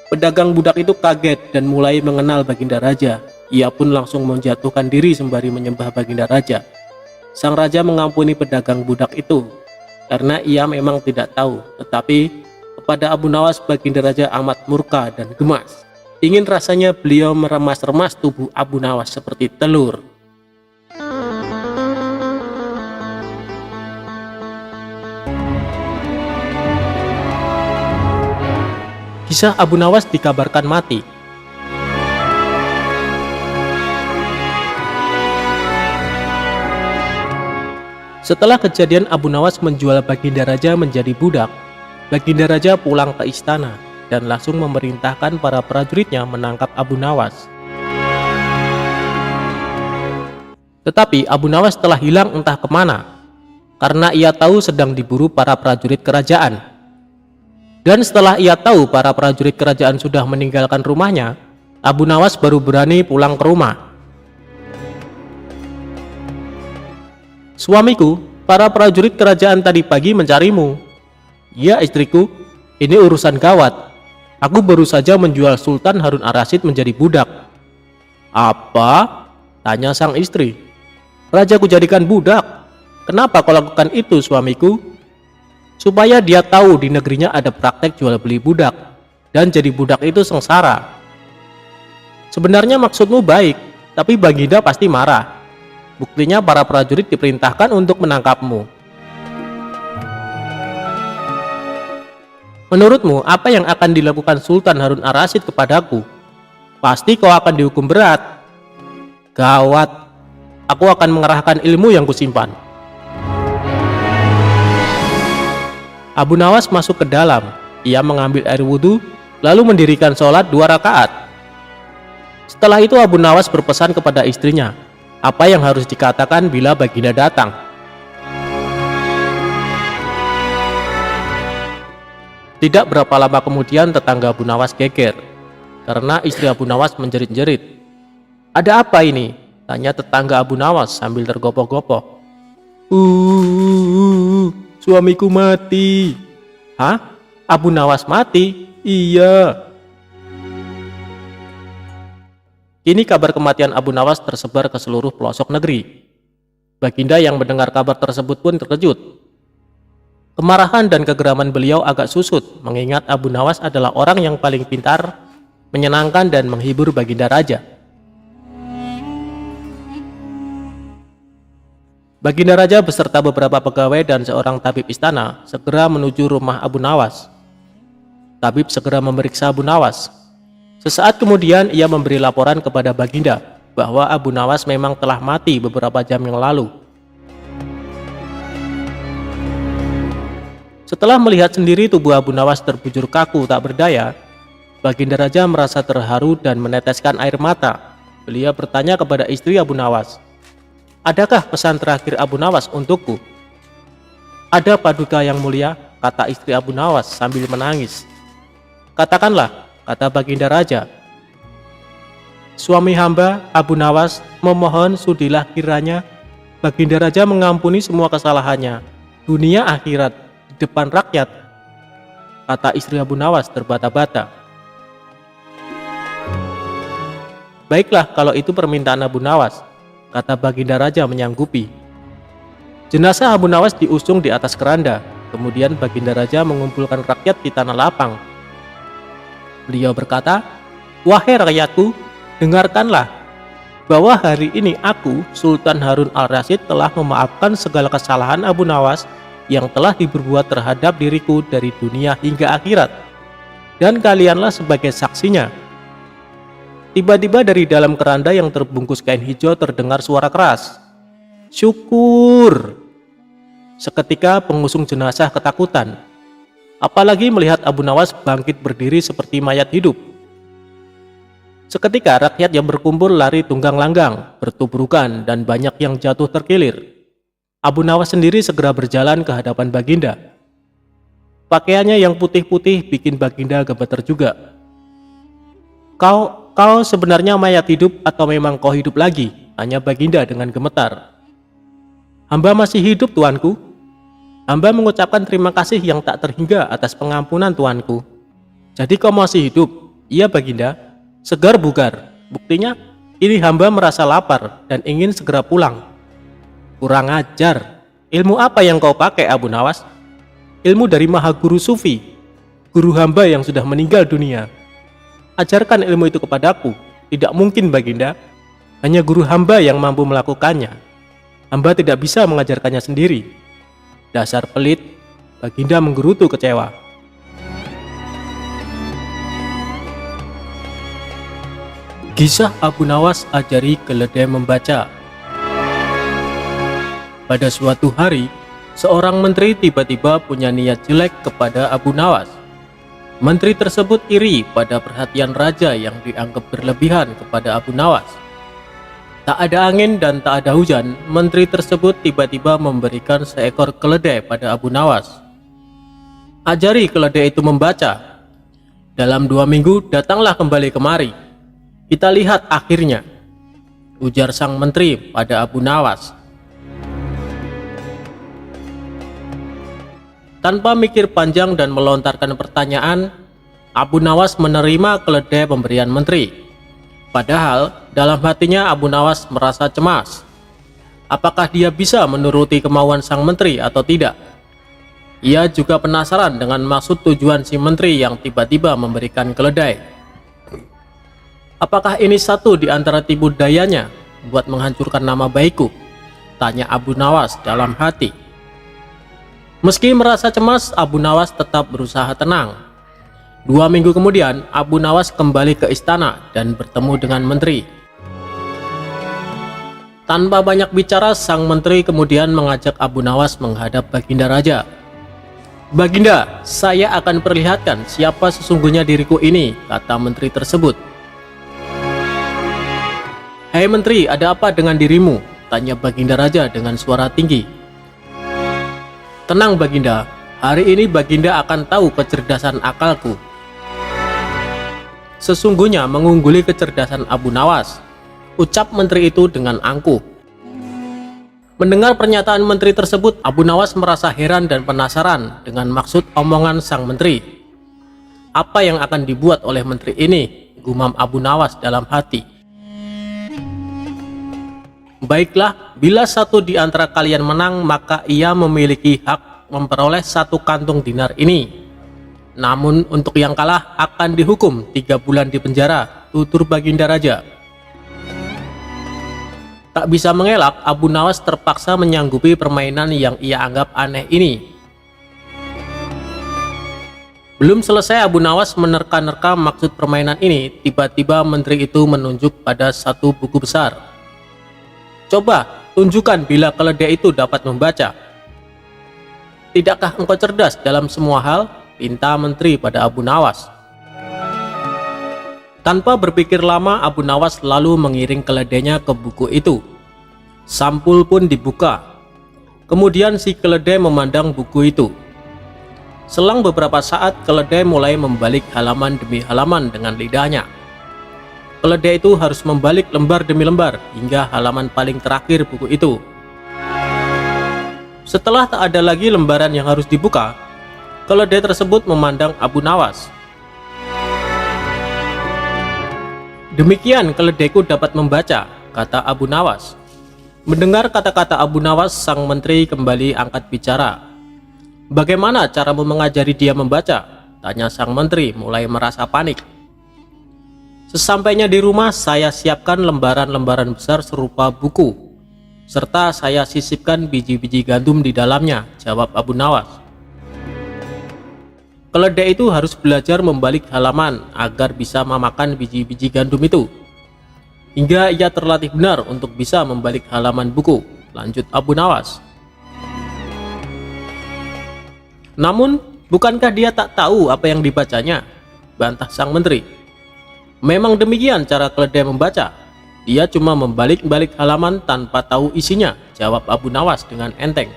Pedagang budak itu kaget dan mulai mengenal Baginda Raja. Ia pun langsung menjatuhkan diri sembari menyembah Baginda Raja. Sang raja mengampuni pedagang budak itu karena ia memang tidak tahu, tetapi kepada Abu Nawas Baginda Raja amat murka dan gemas. Ingin rasanya beliau meremas-remas tubuh Abu Nawas seperti telur. Kisah Abu Nawas dikabarkan mati. Setelah kejadian Abu Nawas menjual Baginda Raja menjadi budak, Baginda Raja pulang ke istana dan langsung memerintahkan para prajuritnya menangkap Abu Nawas. Tetapi Abu Nawas telah hilang entah kemana, karena ia tahu sedang diburu para prajurit kerajaan. Dan setelah ia tahu para prajurit kerajaan sudah meninggalkan rumahnya, Abu Nawas baru berani pulang ke rumah. "Suamiku, para prajurit kerajaan tadi pagi mencarimu." "Ya istriku, ini urusan gawat. Aku baru saja menjual Sultan Harun al-Rasyid menjadi budak." "Apa?" tanya sang istri. "Raja ku jadikan budak. Kenapa kau lakukan itu suamiku?" "Supaya dia tahu di negerinya ada praktek jual beli budak, dan jadi budak itu sengsara." "Sebenarnya maksudmu baik, tapi Baginda pasti marah. Buktinya para prajurit diperintahkan untuk menangkapmu." Menurutmu, apa yang akan dilakukan Sultan Harun ar-Rasyid kepadaku? Pasti kau akan dihukum berat. Gawat, aku akan mengerahkan ilmu yang kusimpan. Abu Nawas masuk ke dalam. Ia mengambil air wudhu, lalu mendirikan sholat 2 rakaat. Setelah itu Abu Nawas berpesan kepada istrinya, apa yang harus dikatakan bila baginda datang. Tidak berapa lama kemudian tetangga Abu Nawas geger, karena istri Abu Nawas menjerit-jerit. Ada apa ini? Tanya tetangga Abu Nawas sambil tergopoh-gopoh. Suamiku mati. Hah? Abu Nawas mati? Iya. Kini kabar kematian Abu Nawas tersebar ke seluruh pelosok negeri. Baginda yang mendengar kabar tersebut pun terkejut. Kemarahan dan kegeraman beliau agak susut, mengingat Abu Nawas adalah orang yang paling pintar, menyenangkan dan menghibur baginda raja. Baginda raja beserta beberapa pegawai dan seorang tabib istana segera menuju rumah Abu Nawas. Tabib segera memeriksa Abu Nawas. Sesaat kemudian ia memberi laporan kepada baginda bahwa Abu Nawas memang telah mati beberapa jam yang lalu. Setelah melihat sendiri tubuh Abu Nawas terbujur kaku tak berdaya, baginda raja merasa terharu dan meneteskan air mata. Beliau bertanya kepada istri Abu Nawas, adakah pesan terakhir Abu Nawas untukku? Ada paduka yang mulia, kata istri Abu Nawas sambil menangis. Katakanlah, kata baginda raja. Suami hamba Abu Nawas memohon sudilah kiranya baginda raja mengampuni semua kesalahannya, dunia akhirat, di depan rakyat, kata istri Abu Nawas terbata-bata. Baiklah kalau itu permintaan Abu Nawas, kata baginda raja menyanggupi. Jenazah Abu Nawas diusung di atas keranda, kemudian baginda raja mengumpulkan rakyat di tanah lapang. Beliau berkata, wahai rakyatku, dengarkanlah bahwa hari ini aku, Sultan Harun al-Rasyid, telah memaafkan segala kesalahan Abu Nawas yang telah diperbuat terhadap diriku dari dunia hingga akhirat, dan kalianlah sebagai saksinya. Tiba-tiba dari dalam keranda yang terbungkus kain hijau terdengar suara keras, syukur. Seketika pengusung jenazah ketakutan, apalagi melihat Abu Nawas bangkit berdiri seperti mayat hidup. Seketika rakyat yang berkumpul lari tunggang langgang, bertubrukan, dan banyak yang jatuh terkilir. Abu Nawas sendiri segera berjalan ke hadapan baginda. Pakaiannya yang putih-putih bikin baginda gemeter juga. Kau sebenarnya mayat hidup atau memang kau hidup lagi? Tanya baginda dengan gemetar. Hamba masih hidup, tuanku. Hamba mengucapkan terima kasih yang tak terhingga atas pengampunan tuanku. Jadi kau masih hidup? Iya baginda. Segar bugar. Buktinya, ini hamba merasa lapar dan ingin segera pulang. Kurang ajar. Ilmu apa yang kau pakai Abu Nawas? Ilmu dari Maha Guru Sufi, guru hamba yang sudah meninggal dunia. Ajarkan ilmu itu kepadaku. Tidak mungkin baginda. Hanya guru hamba yang mampu melakukannya. Hamba tidak bisa mengajarkannya sendiri. Dasar pelit, baginda menggerutu kecewa. Kisah Abu Nawas ajari keledai membaca. Pada suatu hari, seorang menteri tiba-tiba punya niat jelek kepada Abu Nawas. Menteri tersebut iri pada perhatian raja yang dianggap berlebihan kepada Abu Nawas. Tak ada angin dan tak ada hujan, menteri tersebut tiba-tiba memberikan seekor keledai pada Abu Nawas. Ajari keledai itu membaca. Dalam 2 minggu datanglah kembali kemari. Kita lihat akhirnya, ujar sang menteri pada Abu Nawas. Tanpa mikir panjang dan melontarkan pertanyaan, Abu Nawas menerima keledai pemberian menteri. Padahal dalam hatinya Abu Nawas merasa cemas. Apakah dia bisa menuruti kemauan sang menteri atau tidak? Ia juga penasaran dengan maksud tujuan si menteri yang tiba-tiba memberikan keledai. Apakah ini satu di antara tipu dayanya buat menghancurkan nama baikku? Tanya Abu Nawas dalam hati. Meski merasa cemas, Abu Nawas tetap berusaha tenang. 2 minggu kemudian, Abu Nawas kembali ke istana dan bertemu dengan menteri. Tanpa banyak bicara, sang menteri kemudian mengajak Abu Nawas menghadap Baginda Raja. "Baginda, saya akan perlihatkan siapa sesungguhnya diriku ini," kata menteri tersebut. "Hei menteri, ada apa dengan dirimu?" tanya Baginda Raja dengan suara tinggi. "Tenang Baginda, hari ini Baginda akan tahu kecerdasan akalku." Sesungguhnya mengungguli kecerdasan Abu Nawas, ucap menteri itu dengan angkuh. Mendengar pernyataan menteri tersebut, Abu Nawas merasa heran dan penasaran dengan maksud omongan sang menteri. Apa yang akan dibuat oleh menteri ini, gumam Abu Nawas dalam hati. "Baiklah, bila satu di antara kalian menang, maka ia memiliki hak memperoleh 1 kantung dinar ini. Namun untuk yang kalah akan dihukum 3 bulan di penjara," tutur Baginda Raja. Tak bisa mengelak, Abu Nawas terpaksa menyanggupi permainan yang ia anggap aneh ini. Belum selesai Abu Nawas menerka-nerka maksud permainan ini, tiba-tiba menteri itu menunjuk pada satu buku besar. "Coba, tunjukkan bila keledai itu dapat membaca." "Tidakkah engkau cerdas dalam semua hal?" pinta menteri pada Abu Nawas. Tanpa berpikir lama, Abu Nawas lalu mengiring keledainya ke buku itu. Sampul pun dibuka. Kemudian si keledai memandang buku itu. Selang beberapa saat, keledai mulai membalik halaman demi halaman dengan lidahnya. Keledai itu harus membalik lembar demi lembar hingga halaman paling terakhir buku itu. Setelah tak ada lagi lembaran yang harus dibuka, keledai tersebut memandang Abu Nawas. "Demikian keledaiku dapat membaca," kata Abu Nawas. Mendengar kata-kata Abu Nawas, sang menteri kembali angkat bicara. "Bagaimana caramu mengajari dia membaca?" tanya sang menteri mulai merasa panik. "Sesampainya di rumah, saya siapkan lembaran-lembaran besar serupa buku, serta saya sisipkan biji-biji gandum di dalamnya," jawab Abu Nawas. Keledai itu harus belajar membalik halaman agar bisa memakan biji-biji gandum itu, hingga ia terlatih benar untuk bisa membalik halaman buku, lanjut Abu Nawas. "Namun, bukankah dia tak tahu apa yang dibacanya?" bantah sang menteri. "Memang demikian cara keledai membaca. Dia cuma membalik-balik halaman tanpa tahu isinya," jawab Abu Nawas dengan enteng.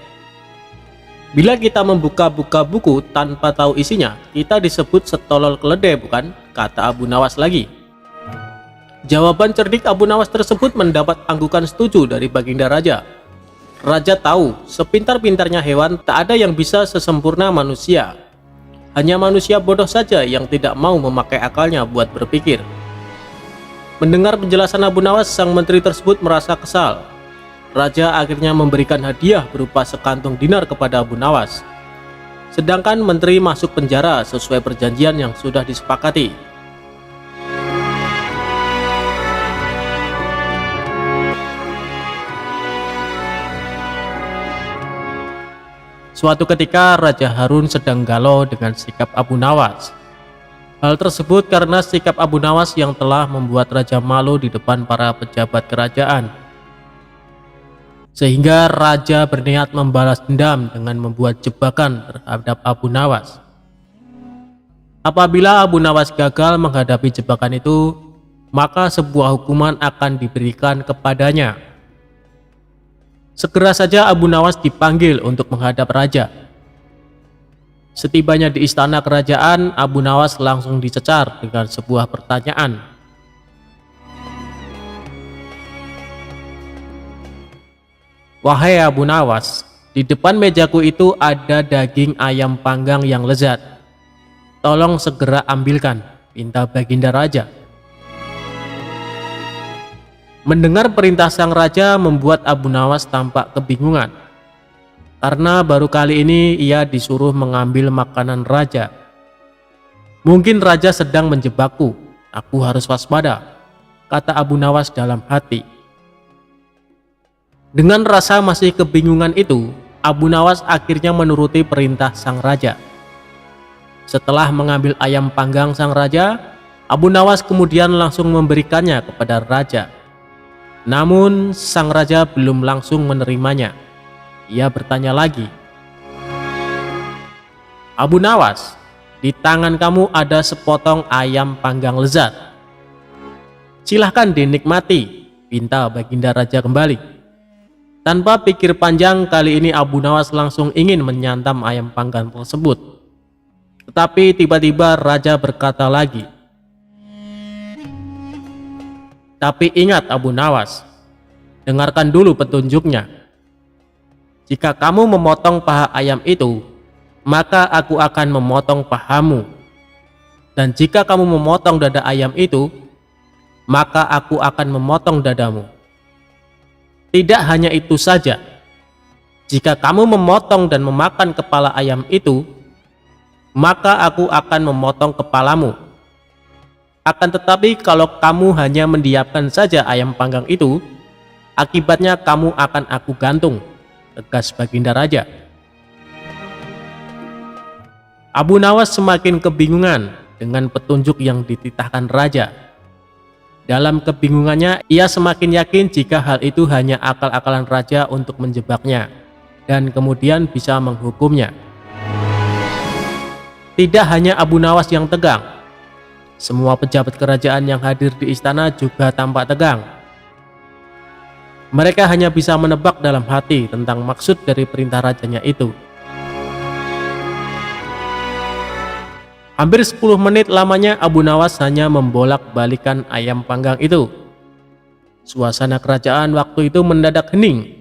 "Bila kita membuka-buka buku tanpa tahu isinya, kita disebut setolol keledai, bukan?" kata Abu Nawas lagi. Jawaban cerdik Abu Nawas tersebut mendapat anggukan setuju dari Baginda Raja. Raja tahu, sepintar-pintarnya hewan, tak ada yang bisa sesempurna manusia. Hanya manusia bodoh saja yang tidak mau memakai akalnya buat berpikir. Mendengar penjelasan Abu Nawas, sang menteri tersebut merasa kesal. Raja akhirnya memberikan hadiah berupa sekantung dinar kepada Abu Nawas. Sedangkan menteri masuk penjara sesuai perjanjian yang sudah disepakati. Suatu ketika Raja Harun sedang galau dengan sikap Abu Nawas. Hal tersebut karena sikap Abu Nawas yang telah membuat Raja malu di depan para pejabat kerajaan. Sehingga Raja berniat membalas dendam dengan membuat jebakan terhadap Abu Nawas. Apabila Abu Nawas gagal menghadapi jebakan itu, maka sebuah hukuman akan diberikan kepadanya. Segera saja Abu Nawas dipanggil untuk menghadap Raja. Setibanya di istana kerajaan, Abu Nawas langsung dicecar dengan sebuah pertanyaan. "Wahai Abu Nawas, di depan mejaku itu ada daging ayam panggang yang lezat. Tolong segera ambilkan," pinta Baginda Raja. Mendengar perintah sang raja membuat Abu Nawas tampak kebingungan. Karena baru kali ini ia disuruh mengambil makanan raja. "Mungkin raja sedang menjebakku, aku harus waspada," kata Abu Nawas dalam hati. Dengan rasa masih kebingungan itu, Abu Nawas akhirnya menuruti perintah sang raja. Setelah mengambil ayam panggang sang raja, Abu Nawas kemudian langsung memberikannya kepada raja. Namun sang raja belum langsung menerimanya. Ia bertanya lagi, "Abu Nawas, di tangan kamu ada sepotong ayam panggang lezat. Silahkan dinikmati," pinta Baginda Raja kembali. Tanpa pikir panjang, kali ini Abu Nawas langsung ingin menyantap ayam panggang tersebut. Tetapi tiba-tiba raja berkata lagi, "Tapi ingat Abu Nawas, dengarkan dulu petunjuknya. Jika kamu memotong paha ayam itu, maka aku akan memotong pahamu. Dan jika kamu memotong dada ayam itu, maka aku akan memotong dadamu. Tidak hanya itu saja, jika kamu memotong dan memakan kepala ayam itu, maka aku akan memotong kepalamu. Akan tetapi kalau kamu hanya mendiamkan saja ayam panggang itu, akibatnya kamu akan aku gantung," tegas Baginda Raja. Abu Nawas semakin kebingungan dengan petunjuk yang dititahkan raja. Dalam kebingungannya, ia semakin yakin jika hal itu hanya akal-akalan raja untuk menjebaknya dan kemudian bisa menghukumnya. Tidak hanya Abu Nawas yang tegang, semua pejabat kerajaan yang hadir di istana juga tampak tegang. Mereka hanya bisa menebak dalam hati tentang maksud dari perintah rajanya itu. Hampir 10 menit lamanya Abu Nawas hanya membolak-balikan ayam panggang itu. Suasana kerajaan waktu itu mendadak hening.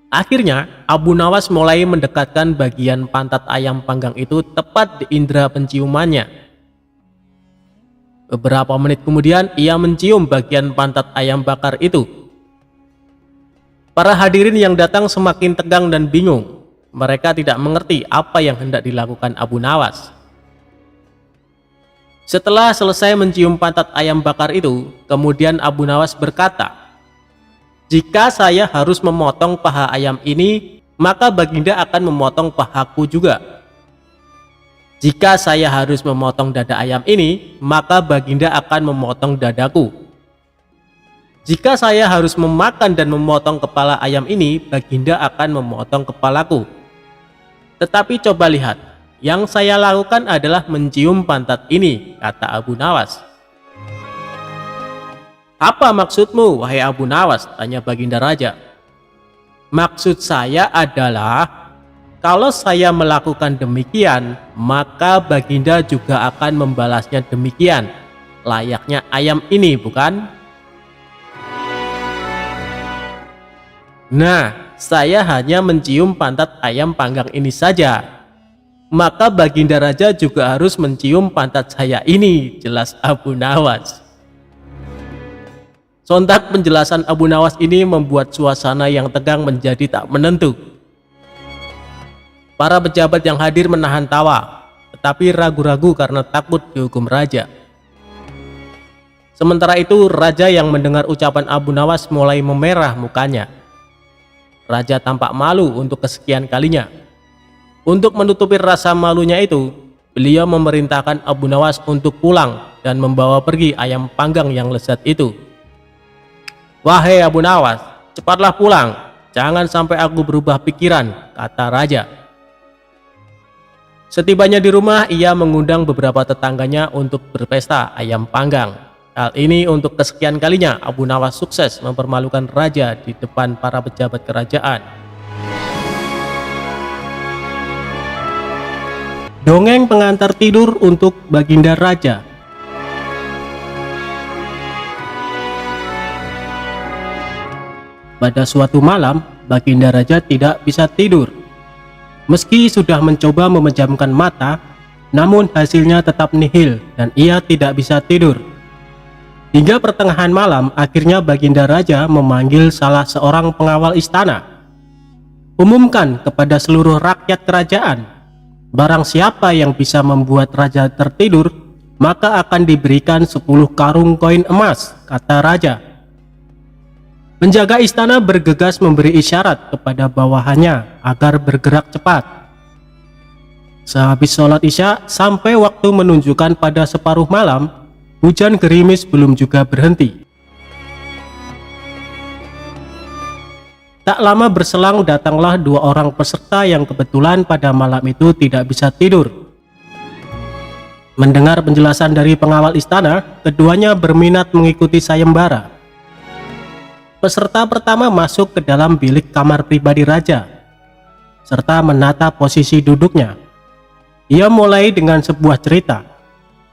Akhirnya Abu Nawas mulai mendekatkan bagian pantat ayam panggang itu tepat di indera penciumannya. Beberapa menit kemudian ia mencium bagian pantat ayam bakar itu. Para hadirin yang datang semakin tegang dan bingung. Mereka tidak mengerti apa yang hendak dilakukan Abu Nawas. Setelah selesai mencium pantat ayam bakar itu, kemudian Abu Nawas berkata, "Jika saya harus memotong paha ayam ini, maka Baginda akan memotong pahaku juga. Jika saya harus memotong dada ayam ini, maka Baginda akan memotong dadaku. Jika saya harus memakan dan memotong kepala ayam ini, Baginda akan memotong kepalaku. Tetapi coba lihat, yang saya lakukan adalah mencium pantat ini," kata Abu Nawas. "Apa maksudmu, wahai Abu Nawas?" tanya Baginda Raja. "Maksud saya adalah, kalau saya melakukan demikian, maka Baginda juga akan membalasnya demikian. Layaknya ayam ini, bukan? Nah, saya hanya mencium pantat ayam panggang ini saja. Maka Baginda Raja juga harus mencium pantat saya ini," jelas Abu Nawas. Sontak penjelasan Abu Nawas ini membuat suasana yang tegang menjadi tak menentu. Para pejabat yang hadir menahan tawa, tetapi ragu-ragu karena takut dihukum raja. Sementara itu, raja yang mendengar ucapan Abu Nawas mulai memerah mukanya. Raja tampak malu untuk kesekian kalinya. Untuk menutupi rasa malunya itu, beliau memerintahkan Abu Nawas untuk pulang dan membawa pergi ayam panggang yang lezat itu. "Wahai Abu Nawas, cepatlah pulang, jangan sampai aku berubah pikiran," kata raja. Setibanya di rumah, ia mengundang beberapa tetangganya untuk berpesta ayam panggang. Hal ini untuk kesekian kalinya Abu Nawas sukses mempermalukan raja di depan para pejabat kerajaan. Dongeng pengantar tidur untuk Baginda Raja. Pada suatu malam, Baginda Raja tidak bisa tidur. Meski sudah mencoba memejamkan mata, namun hasilnya tetap nihil dan ia tidak bisa tidur. Hingga pertengahan malam, akhirnya Baginda Raja memanggil salah seorang pengawal istana. "Umumkan kepada seluruh rakyat kerajaan, barang siapa yang bisa membuat raja tertidur, maka akan diberikan 10 karung koin emas," kata raja. Penjaga istana bergegas memberi isyarat kepada bawahannya agar bergerak cepat. Sehabis sholat isya sampai waktu menunjukkan pada separuh malam, hujan gerimis belum juga berhenti. Tak lama berselang datanglah dua orang peserta yang kebetulan pada malam itu tidak bisa tidur. Mendengar penjelasan dari pengawal istana, keduanya berminat mengikuti sayembara. Peserta pertama masuk ke dalam bilik kamar pribadi raja, serta menata posisi duduknya. Ia mulai dengan sebuah cerita.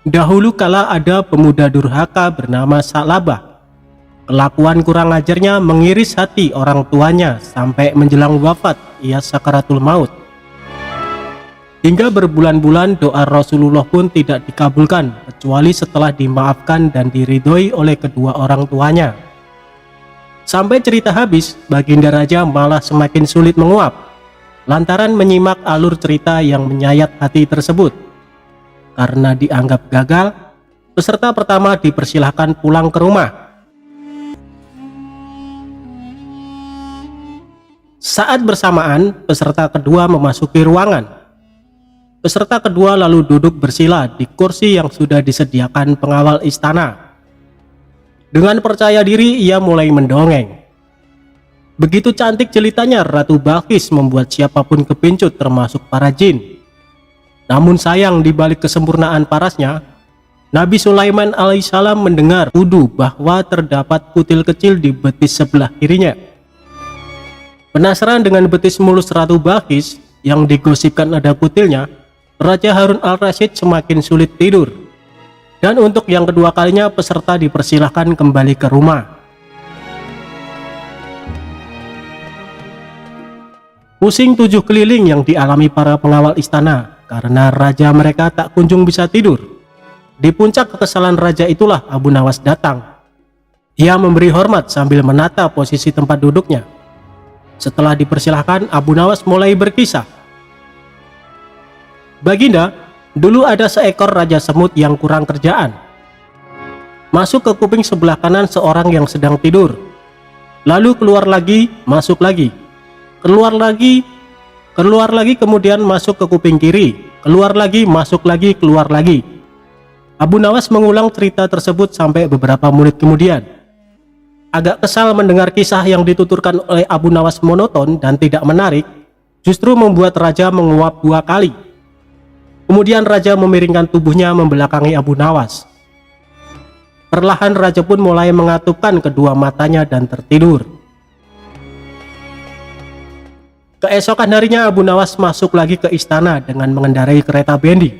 Dahulu kala ada pemuda durhaka bernama Sa'labah. Kelakuan kurang ajarnya mengiris hati orang tuanya sampai menjelang wafat ia sakaratul maut. Hingga berbulan-bulan doa Rasulullah pun tidak dikabulkan kecuali setelah dimaafkan dan diridhoi oleh kedua orang tuanya. Sampai cerita habis, Baginda Raja malah semakin sulit menguap lantaran menyimak alur cerita yang menyayat hati tersebut. Karena dianggap gagal, peserta pertama dipersilahkan pulang ke rumah. Saat bersamaan, peserta kedua memasuki ruangan. Peserta kedua lalu duduk bersila di kursi yang sudah disediakan pengawal istana. Dengan percaya diri ia mulai mendongeng. Begitu cantik jelitanya Ratu Balqis membuat siapapun kepincut termasuk para jin. Namun sayang di balik kesempurnaan parasnya, Nabi Sulaiman alaihissalam mendengar tuduh bahwa terdapat kutil kecil di betis sebelah kirinya. Penasaran dengan betis mulus Ratu Balqis yang digosipkan ada kutilnya, Raja Harun al-Rasyid semakin sulit tidur. Dan untuk yang kedua kalinya peserta dipersilahkan kembali ke rumah. Pusing tujuh keliling yang dialami para pengawal istana karena raja mereka tak kunjung bisa tidur. Di puncak kekesalan raja itulah Abu Nawas datang. Ia memberi hormat sambil menata posisi tempat duduknya. Setelah dipersilahkan, Abu Nawas mulai berkisah. Baginda, dulu ada seekor raja semut yang kurang kerjaan. Masuk ke kuping sebelah kanan seorang yang sedang tidur. Lalu keluar lagi, masuk lagi. Keluar lagi, kemudian masuk ke kuping kiri. Keluar lagi, masuk lagi, keluar lagi. Abu Nawas mengulang cerita tersebut sampai beberapa menit kemudian. Agak kesal mendengar kisah yang dituturkan oleh Abu Nawas monoton dan tidak menarik, justru membuat raja menguap dua kali. Kemudian raja memiringkan tubuhnya membelakangi Abu Nawas. Perlahan raja pun mulai mengatupkan kedua matanya dan tertidur. Keesokan harinya Abu Nawas masuk lagi ke istana dengan mengendarai kereta bendi.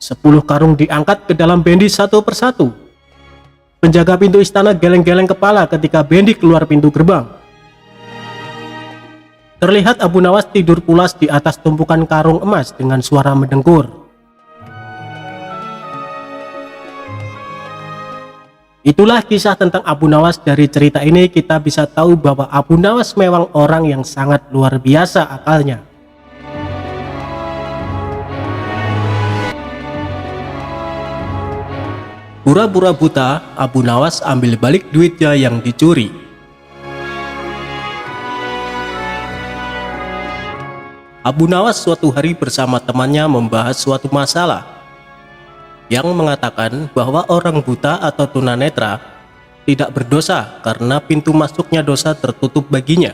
10 karung diangkat ke dalam bendi satu persatu. Penjaga pintu istana geleng-geleng kepala ketika bendi keluar pintu gerbang. Terlihat Abu Nawas tidur pulas di atas tumpukan karung emas dengan suara mendengkur. Itulah kisah tentang Abu Nawas. Dari cerita ini kita bisa tahu bahwa Abu Nawas memang orang yang sangat luar biasa akalnya. Pura-pura buta, Abu Nawas ambil balik duitnya yang dicuri. Abu Nawas suatu hari bersama temannya membahas suatu masalah yang mengatakan bahwa orang buta atau tunanetra tidak berdosa karena pintu masuknya dosa tertutup baginya.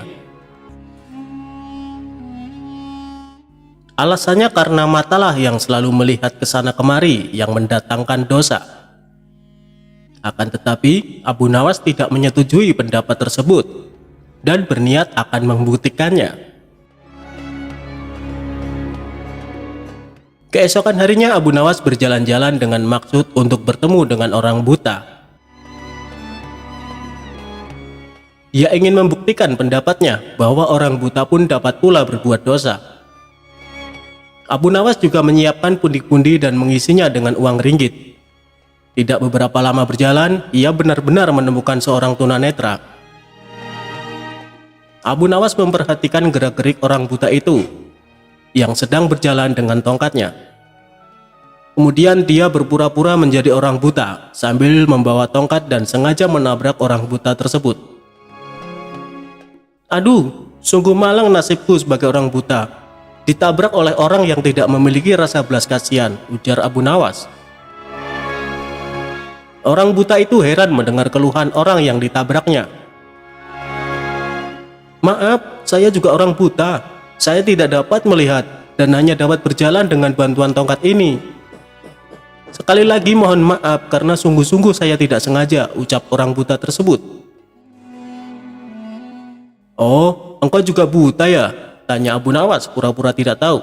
Alasannya karena matalah yang selalu melihat ke sana kemari yang mendatangkan dosa. Akan tetapi Abu Nawas tidak menyetujui pendapat tersebut dan berniat akan membuktikannya. Keesokan harinya Abu Nawas berjalan-jalan dengan maksud untuk bertemu dengan orang buta. Ia ingin membuktikan pendapatnya bahwa orang buta pun dapat pula berbuat dosa. Abu Nawas juga menyiapkan pundi-pundi dan mengisinya dengan uang ringgit. Tidak beberapa lama berjalan, ia benar-benar menemukan seorang tunanetra. Abu Nawas memperhatikan gerak-gerik orang buta itu yang sedang berjalan dengan tongkatnya. Kemudian dia berpura-pura menjadi orang buta sambil membawa tongkat dan sengaja menabrak orang buta tersebut. Aduh, sungguh malang nasibku sebagai orang buta. Ditabrak oleh orang yang tidak memiliki rasa belas kasihan, ujar Abu Nawas. Orang buta itu heran mendengar keluhan orang yang ditabraknya. Maaf, saya juga orang buta. Saya tidak dapat melihat dan hanya dapat berjalan dengan bantuan tongkat ini. Sekali lagi mohon maaf karena sungguh-sungguh saya tidak sengaja, ucap orang buta tersebut. Oh, engkau juga buta ya? Tanya Abu Nawas pura-pura tidak tahu.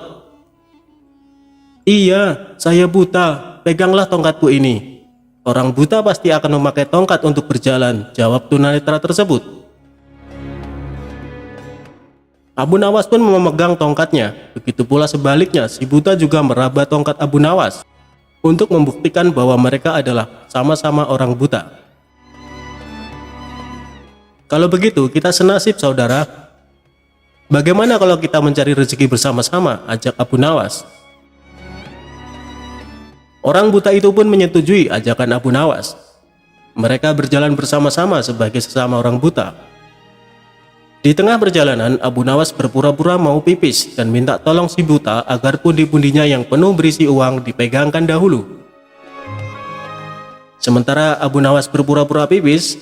Iya, saya buta. Peganglah tongkatku ini. Orang buta pasti akan memakai tongkat untuk berjalan, jawab tunanetra tersebut. Abu Nawas pun memegang tongkatnya. Begitu pula sebaliknya, si buta juga meraba tongkat Abu Nawas untuk membuktikan bahwa mereka adalah sama-sama orang buta. Kalau begitu, kita senasib, saudara. Bagaimana kalau kita mencari rezeki bersama-sama, ajak Abu Nawas. Orang buta itu pun menyetujui ajakan Abu Nawas. Mereka berjalan bersama-sama sebagai sesama orang buta. Di tengah perjalanan, Abu Nawas berpura-pura mau pipis dan minta tolong si buta agar pundi-pundinya yang penuh berisi uang dipegangkan dahulu. Sementara Abu Nawas berpura-pura pipis,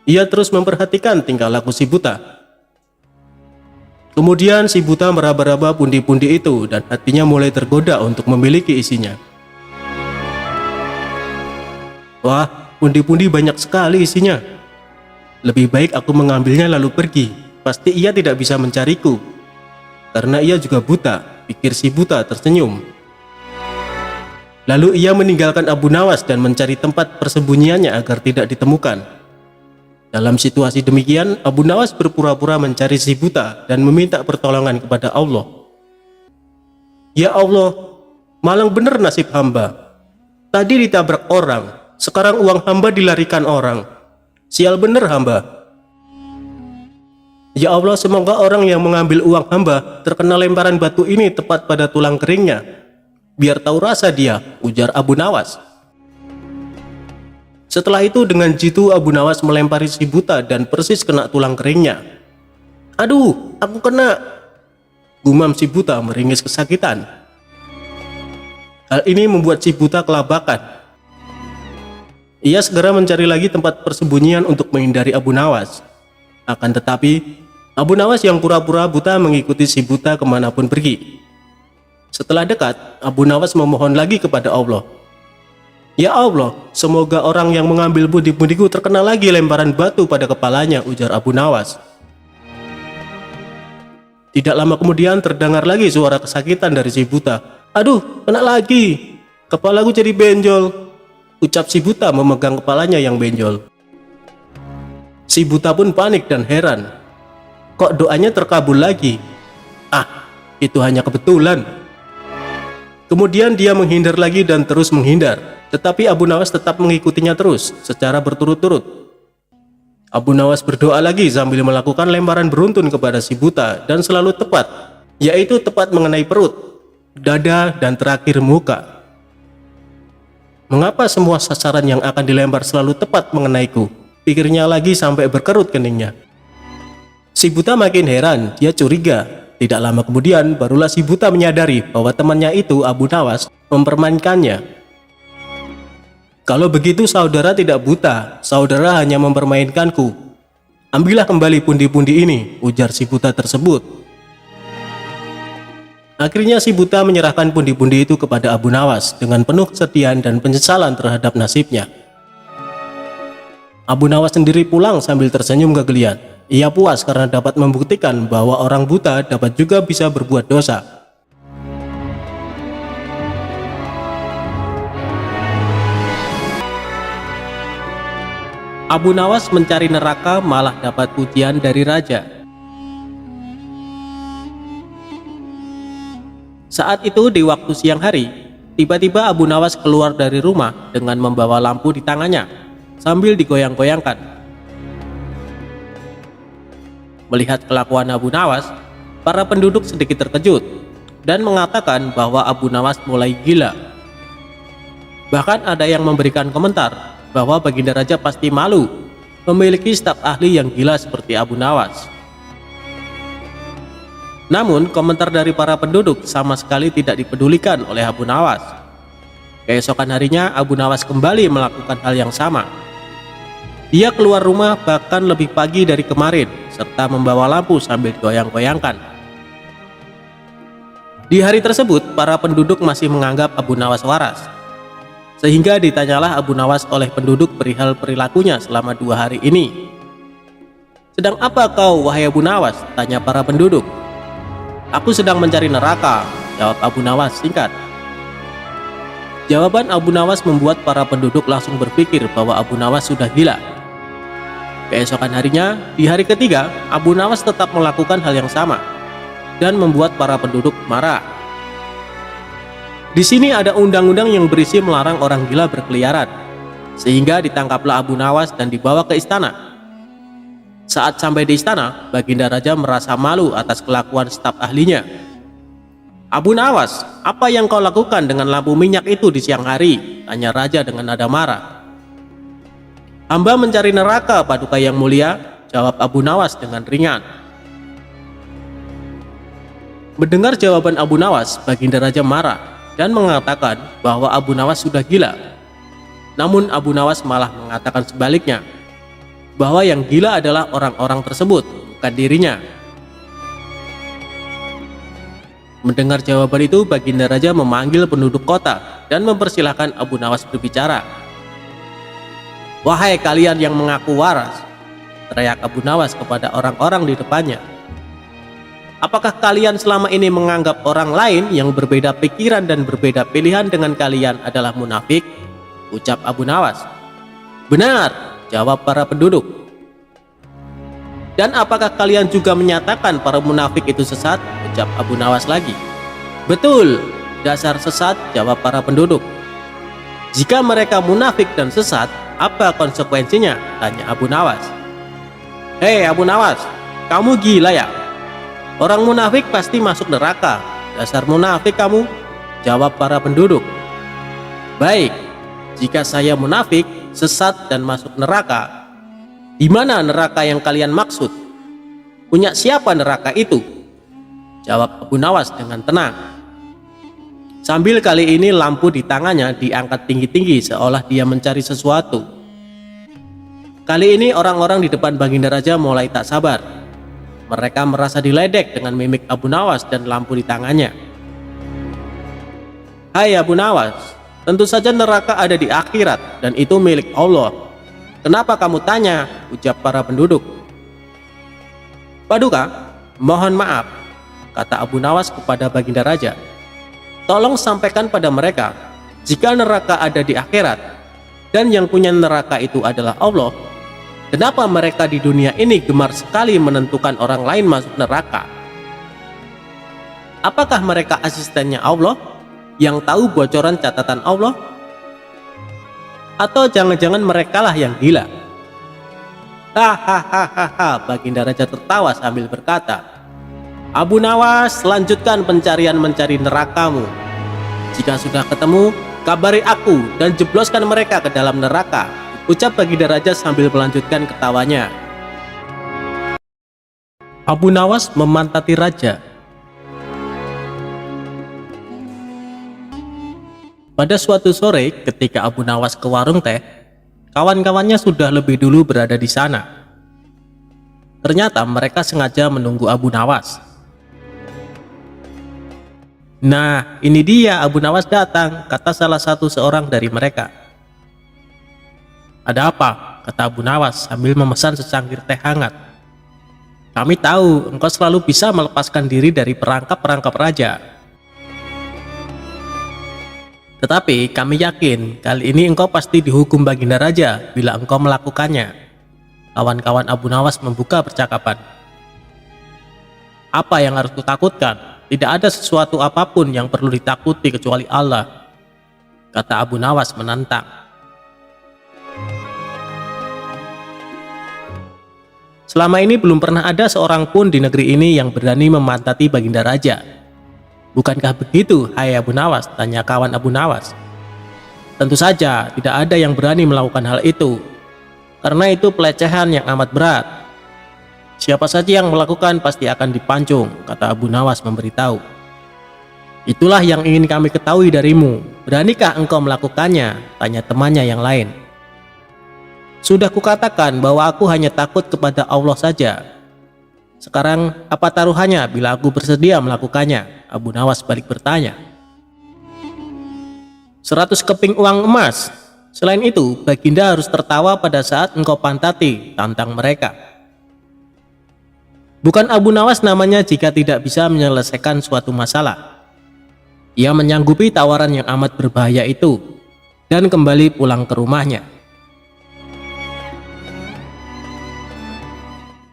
ia terus memperhatikan tingkah laku si buta. Kemudian si buta meraba-raba pundi-pundi itu dan hatinya mulai tergoda untuk memiliki isinya. Wah, pundi-pundi banyak sekali isinya. Lebih baik aku mengambilnya lalu pergi. Pasti ia tidak bisa mencariku. Karena ia juga buta, pikir si buta tersenyum. Lalu ia meninggalkan Abu Nawas dan mencari tempat persembunyiannya agar tidak ditemukan. Dalam situasi demikian, Abu Nawas berpura-pura mencari si buta dan meminta pertolongan kepada Allah. Ya Allah, malang benar nasib hamba. Tadi ditabrak orang. Sekarang uang hamba dilarikan orang. Sial bener hamba. Ya Allah, semoga orang yang mengambil uang hamba terkena lemparan batu ini tepat pada tulang keringnya. Biar tahu rasa dia, ujar Abu Nawas. Setelah itu dengan jitu Abu Nawas melempari si buta dan persis kena tulang keringnya. Aduh, aku kena. Gumam si buta meringis kesakitan. Hal ini membuat si buta kelabakan. Ia segera mencari lagi tempat persembunyian untuk menghindari Abu Nawas. Akan tetapi, Abu Nawas yang pura-pura buta mengikuti si buta kemanapun pergi. Setelah dekat, Abu Nawas memohon lagi kepada Allah. Ya Allah, semoga orang yang mengambil pundi-pundiku terkena lagi lemparan batu pada kepalanya, ujar Abu Nawas. Tidak lama kemudian terdengar lagi suara kesakitan dari si buta. Aduh, kena lagi. Kepalaku jadi benjol, ucap si buta memegang kepalanya yang benjol. Si buta pun panik dan heran. Kok doanya terkabul lagi? Ah, itu hanya kebetulan. Kemudian dia menghindar lagi dan terus menghindar. Tetapi Abu Nawas tetap mengikutinya terus secara berturut-turut. Abu Nawas berdoa lagi sambil melakukan lemparan beruntun kepada si buta dan selalu tepat, yaitu tepat mengenai perut, dada, dan terakhir muka. Mengapa semua sasaran yang akan dilempar selalu tepat mengenaiku? Pikirnya lagi sampai berkerut keningnya. Si buta makin heran, dia curiga. Tidak lama kemudian barulah si buta menyadari bahwa temannya itu, Abu Nawas, mempermainkannya. Kalau begitu saudara tidak buta, saudara hanya mempermainkanku. Ambillah kembali pundi-pundi ini, ujar si buta tersebut. Akhirnya si buta menyerahkan pundi-pundi itu kepada Abu Nawas dengan penuh kesedihan dan penyesalan terhadap nasibnya. Abu Nawas sendiri pulang sambil tersenyum kegelian. Ia puas karena dapat membuktikan bahwa orang buta dapat juga bisa berbuat dosa. Abu Nawas mencari neraka malah dapat pujian dari raja. Saat itu di waktu siang hari, tiba-tiba Abu Nawas keluar dari rumah dengan membawa lampu di tangannya sambil digoyang-goyangkan. Melihat kelakuan Abu Nawas, para penduduk sedikit terkejut dan mengatakan bahwa Abu Nawas mulai gila. Bahkan ada yang memberikan komentar bahwa Baginda Raja pasti malu memiliki staf ahli yang gila seperti Abu Nawas. Namun komentar dari para penduduk sama sekali tidak dipedulikan oleh Abu Nawas. Keesokan harinya Abu Nawas kembali melakukan hal yang sama. Dia keluar rumah bahkan lebih pagi dari kemarin serta membawa lampu sambil goyang-goyangkan. Di hari tersebut para penduduk masih menganggap Abu Nawas waras. Sehingga ditanyalah Abu Nawas oleh penduduk perihal perilakunya selama 2 hari ini. "Sedang apa kau, wahai Abu Nawas?" tanya para penduduk. "Aku sedang mencari neraka," jawab Abu Nawas singkat. Jawaban Abu Nawas membuat para penduduk langsung berpikir bahwa Abu Nawas sudah gila. Keesokan harinya, di hari ketiga, Abu Nawas tetap melakukan hal yang sama dan membuat para penduduk marah. Di sini ada undang-undang yang berisi melarang orang gila berkeliaran, sehingga ditangkaplah Abu Nawas dan dibawa ke istana. Saat sampai di istana, Baginda Raja merasa malu atas kelakuan staf ahlinya. "Abu Nawas, apa yang kau lakukan dengan lampu minyak itu di siang hari?" tanya Raja dengan nada marah. "Hamba mencari neraka, Paduka yang mulia," jawab Abu Nawas dengan ringan. Mendengar jawaban Abu Nawas, Baginda Raja marah dan mengatakan bahwa Abu Nawas sudah gila. Namun Abu Nawas malah mengatakan sebaliknya, bahwa yang gila adalah orang-orang tersebut, bukan dirinya. Mendengar jawaban itu, Baginda Raja memanggil penduduk kota dan mempersilahkan Abu Nawas berbicara. "Wahai kalian yang mengaku waras," teriak Abu Nawas kepada orang-orang di depannya. "Apakah kalian selama ini menganggap orang lain yang berbeda pikiran dan berbeda pilihan dengan kalian adalah munafik?" ucap Abu Nawas. "Benar," jawab para penduduk. "Dan apakah kalian juga menyatakan para munafik itu sesat?" ucap Abu Nawas lagi. "Betul, dasar sesat," jawab para penduduk. "Jika mereka munafik dan sesat, apa konsekuensinya?" tanya Abu Nawas. "Hei Abu Nawas, kamu gila ya? Orang munafik pasti masuk neraka. Dasar munafik kamu," jawab para penduduk. "Baik, jika saya munafik, sesat dan masuk neraka, di mana neraka yang kalian maksud? Punya siapa neraka itu?" jawab Abu Nawas dengan tenang. Sambil kali ini lampu di tangannya diangkat tinggi-tinggi seolah dia mencari sesuatu. Kali ini orang-orang di depan Baginda Raja mulai tak sabar. Mereka merasa diledek dengan mimik Abu Nawas dan lampu di tangannya. "Hai Abu Nawas, tentu saja neraka ada di akhirat dan itu milik Allah. Kenapa kamu tanya?" ucap para penduduk. "Paduka, mohon maaf," kata Abu Nawas kepada Baginda Raja. "Tolong sampaikan pada mereka, jika neraka ada di akhirat dan yang punya neraka itu adalah Allah, kenapa mereka di dunia ini gemar sekali menentukan orang lain masuk neraka? Apakah mereka asistennya Allah yang tahu bocoran catatan Allah? Atau jangan-jangan merekalah yang gila?" "Hahaha," Baginda Raja tertawa sambil berkata, "Abu Nawas, lanjutkan pencarian mencari nerakamu. Jika sudah ketemu, kabari aku dan jebloskan mereka ke dalam neraka," ucap Baginda Raja sambil melanjutkan ketawanya. Abu Nawas memantati Raja. Pada suatu sore ketika Abu Nawas ke warung teh, kawan-kawannya sudah lebih dulu berada di sana. Ternyata mereka sengaja menunggu Abu Nawas. "Nah, ini dia Abu Nawas datang," kata salah satu seorang dari mereka. "Ada apa?" kata Abu Nawas sambil memesan secangkir teh hangat. "Kami tahu engkau selalu bisa melepaskan diri dari perangkap-perangkap raja. Tetapi kami yakin kali ini engkau pasti dihukum Baginda Raja bila engkau melakukannya." Kawan-kawan Abu Nawas membuka percakapan. "Apa yang harus kutakutkan? Tidak ada sesuatu apapun yang perlu ditakuti kecuali Allah," kata Abu Nawas menantang. Selama ini belum pernah ada seorang pun di negeri ini yang berani memantati Baginda Raja. "Bukankah begitu, hai Abu Nawas?" tanya kawan Abu Nawas. "Tentu saja tidak ada yang berani melakukan hal itu, karena itu pelecehan yang amat berat. Siapa saja yang melakukan pasti akan dipancung, kata Abu Nawas memberitahu. Itulah yang ingin kami ketahui darimu. Beranikah engkau melakukannya? Tanya temannya yang lain. Sudah kukatakan bahwa aku hanya takut kepada Allah saja. Sekarang apa taruhannya bila aku bersedia melakukannya? Abu Nawas balik bertanya. 100 keping uang emas. Selain itu, Baginda harus tertawa pada saat engkau pantati, tantang mereka. Bukan Abu Nawas namanya jika tidak bisa menyelesaikan suatu masalah. Ia menyanggupi tawaran yang amat berbahaya itu dan kembali pulang ke rumahnya.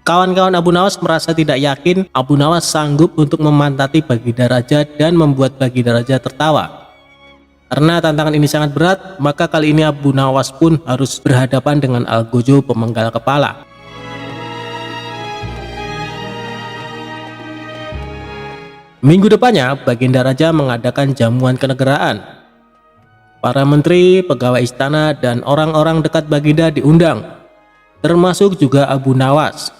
Kawan-kawan Abu Nawas merasa tidak yakin Abu Nawas sanggup untuk memantati Baginda Raja dan membuat Baginda Raja tertawa. Karena tantangan ini sangat berat, maka kali ini Abu Nawas pun harus berhadapan dengan Algojo pemenggal kepala. Minggu depannya, Baginda Raja mengadakan jamuan kenegaraan. Para menteri, pegawai istana, dan orang-orang dekat Baginda diundang, termasuk juga Abu Nawas.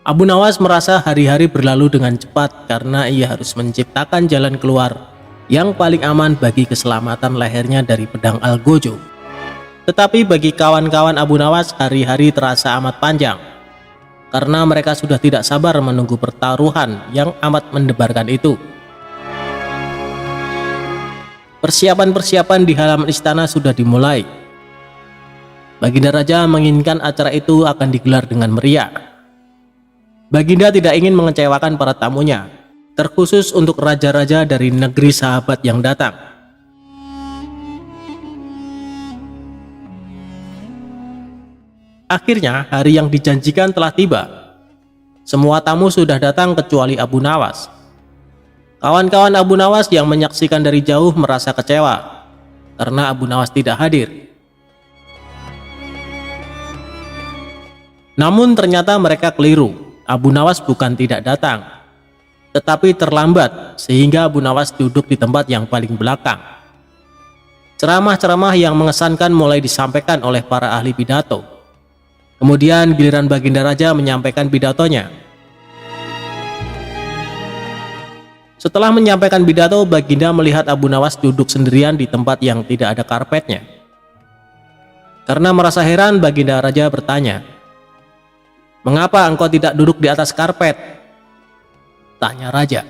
Abu Nawas merasa hari-hari berlalu dengan cepat karena ia harus menciptakan jalan keluar yang paling aman bagi keselamatan lehernya dari pedang Algojo. Tetapi bagi kawan-kawan Abu Nawas, hari-hari terasa amat panjang karena mereka sudah tidak sabar menunggu pertaruhan yang amat mendebarkan itu. Persiapan-persiapan di halaman istana sudah dimulai. Baginda Raja menginginkan acara itu akan digelar dengan meriah. Baginda tidak ingin mengecewakan para tamunya, terkhusus untuk raja-raja dari negeri sahabat yang datang. Akhirnya hari yang dijanjikan telah tiba. Semua tamu sudah datang kecuali Abu Nawas. Kawan-kawan Abu Nawas yang menyaksikan dari jauh merasa kecewa karena Abu Nawas tidak hadir. Namun ternyata mereka keliru. Abu Nawas bukan tidak datang, tetapi terlambat sehingga Abu Nawas duduk di tempat yang paling belakang. Ceramah-ceramah yang mengesankan mulai disampaikan oleh para ahli pidato. Kemudian giliran Baginda Raja menyampaikan pidatonya. Setelah menyampaikan pidato, Baginda melihat Abu Nawas duduk sendirian di tempat yang tidak ada karpetnya. Karena merasa heran, Baginda Raja bertanya, "Mengapa engkau tidak duduk di atas karpet?" Tanya Raja.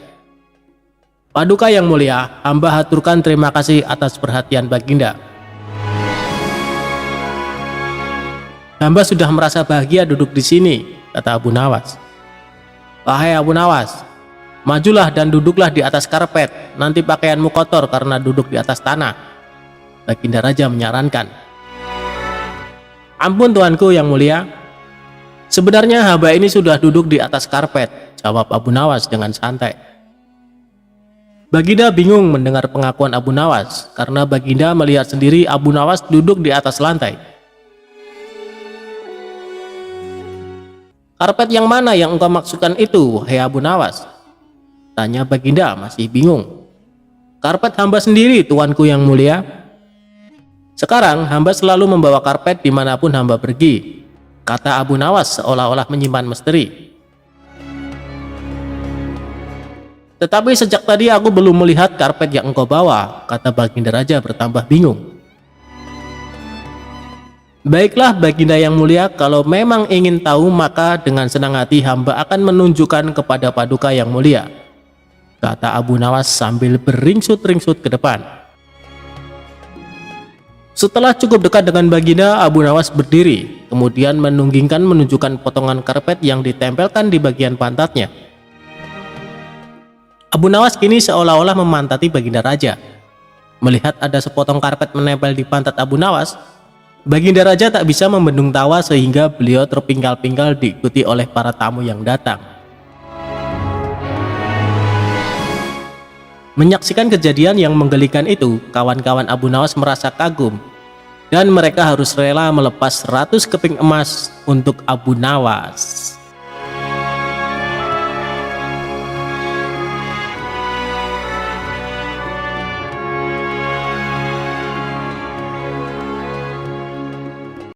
"Paduka yang mulia, hamba haturkan terima kasih atas perhatian Baginda. Hamba sudah merasa bahagia duduk di sini," kata Abu Nawas. "Wahai Abu Nawas, majulah dan duduklah di atas karpet, nanti pakaianmu kotor karena duduk di atas tanah," Baginda Raja menyarankan. "Ampun tuanku yang mulia, sebenarnya hamba ini sudah duduk di atas karpet," jawab Abu Nawas dengan santai. Baginda bingung mendengar pengakuan Abu Nawas karena Baginda melihat sendiri Abu Nawas duduk di atas lantai. "Karpet yang mana yang engkau maksudkan itu, hei Abu Nawas?" tanya Baginda masih bingung. "Karpet hamba sendiri, tuanku yang mulia. Sekarang hamba selalu membawa karpet dimanapun hamba pergi," kata Abu Nawas seolah-olah menyimpan misteri. "Tetapi sejak tadi aku belum melihat karpet yang engkau bawa," kata Baginda Raja bertambah bingung. "Baiklah Baginda yang mulia, kalau memang ingin tahu maka dengan senang hati hamba akan menunjukkan kepada Paduka yang mulia," kata Abu Nawas sambil beringsut-ringsut ke depan. Setelah cukup dekat dengan Baginda, Abu Nawas berdiri, kemudian menunjukkan potongan karpet yang ditempelkan di bagian pantatnya. Abu Nawas kini seolah-olah memantati Baginda Raja. Melihat ada sepotong karpet menempel di pantat Abu Nawas, Baginda Raja tak bisa membendung tawa sehingga beliau terpinggal-pinggal diikuti oleh para tamu yang datang. Menyaksikan kejadian yang menggelikan itu, kawan-kawan Abu Nawas merasa kagum dan mereka harus rela melepas 100 keping emas untuk Abu Nawas.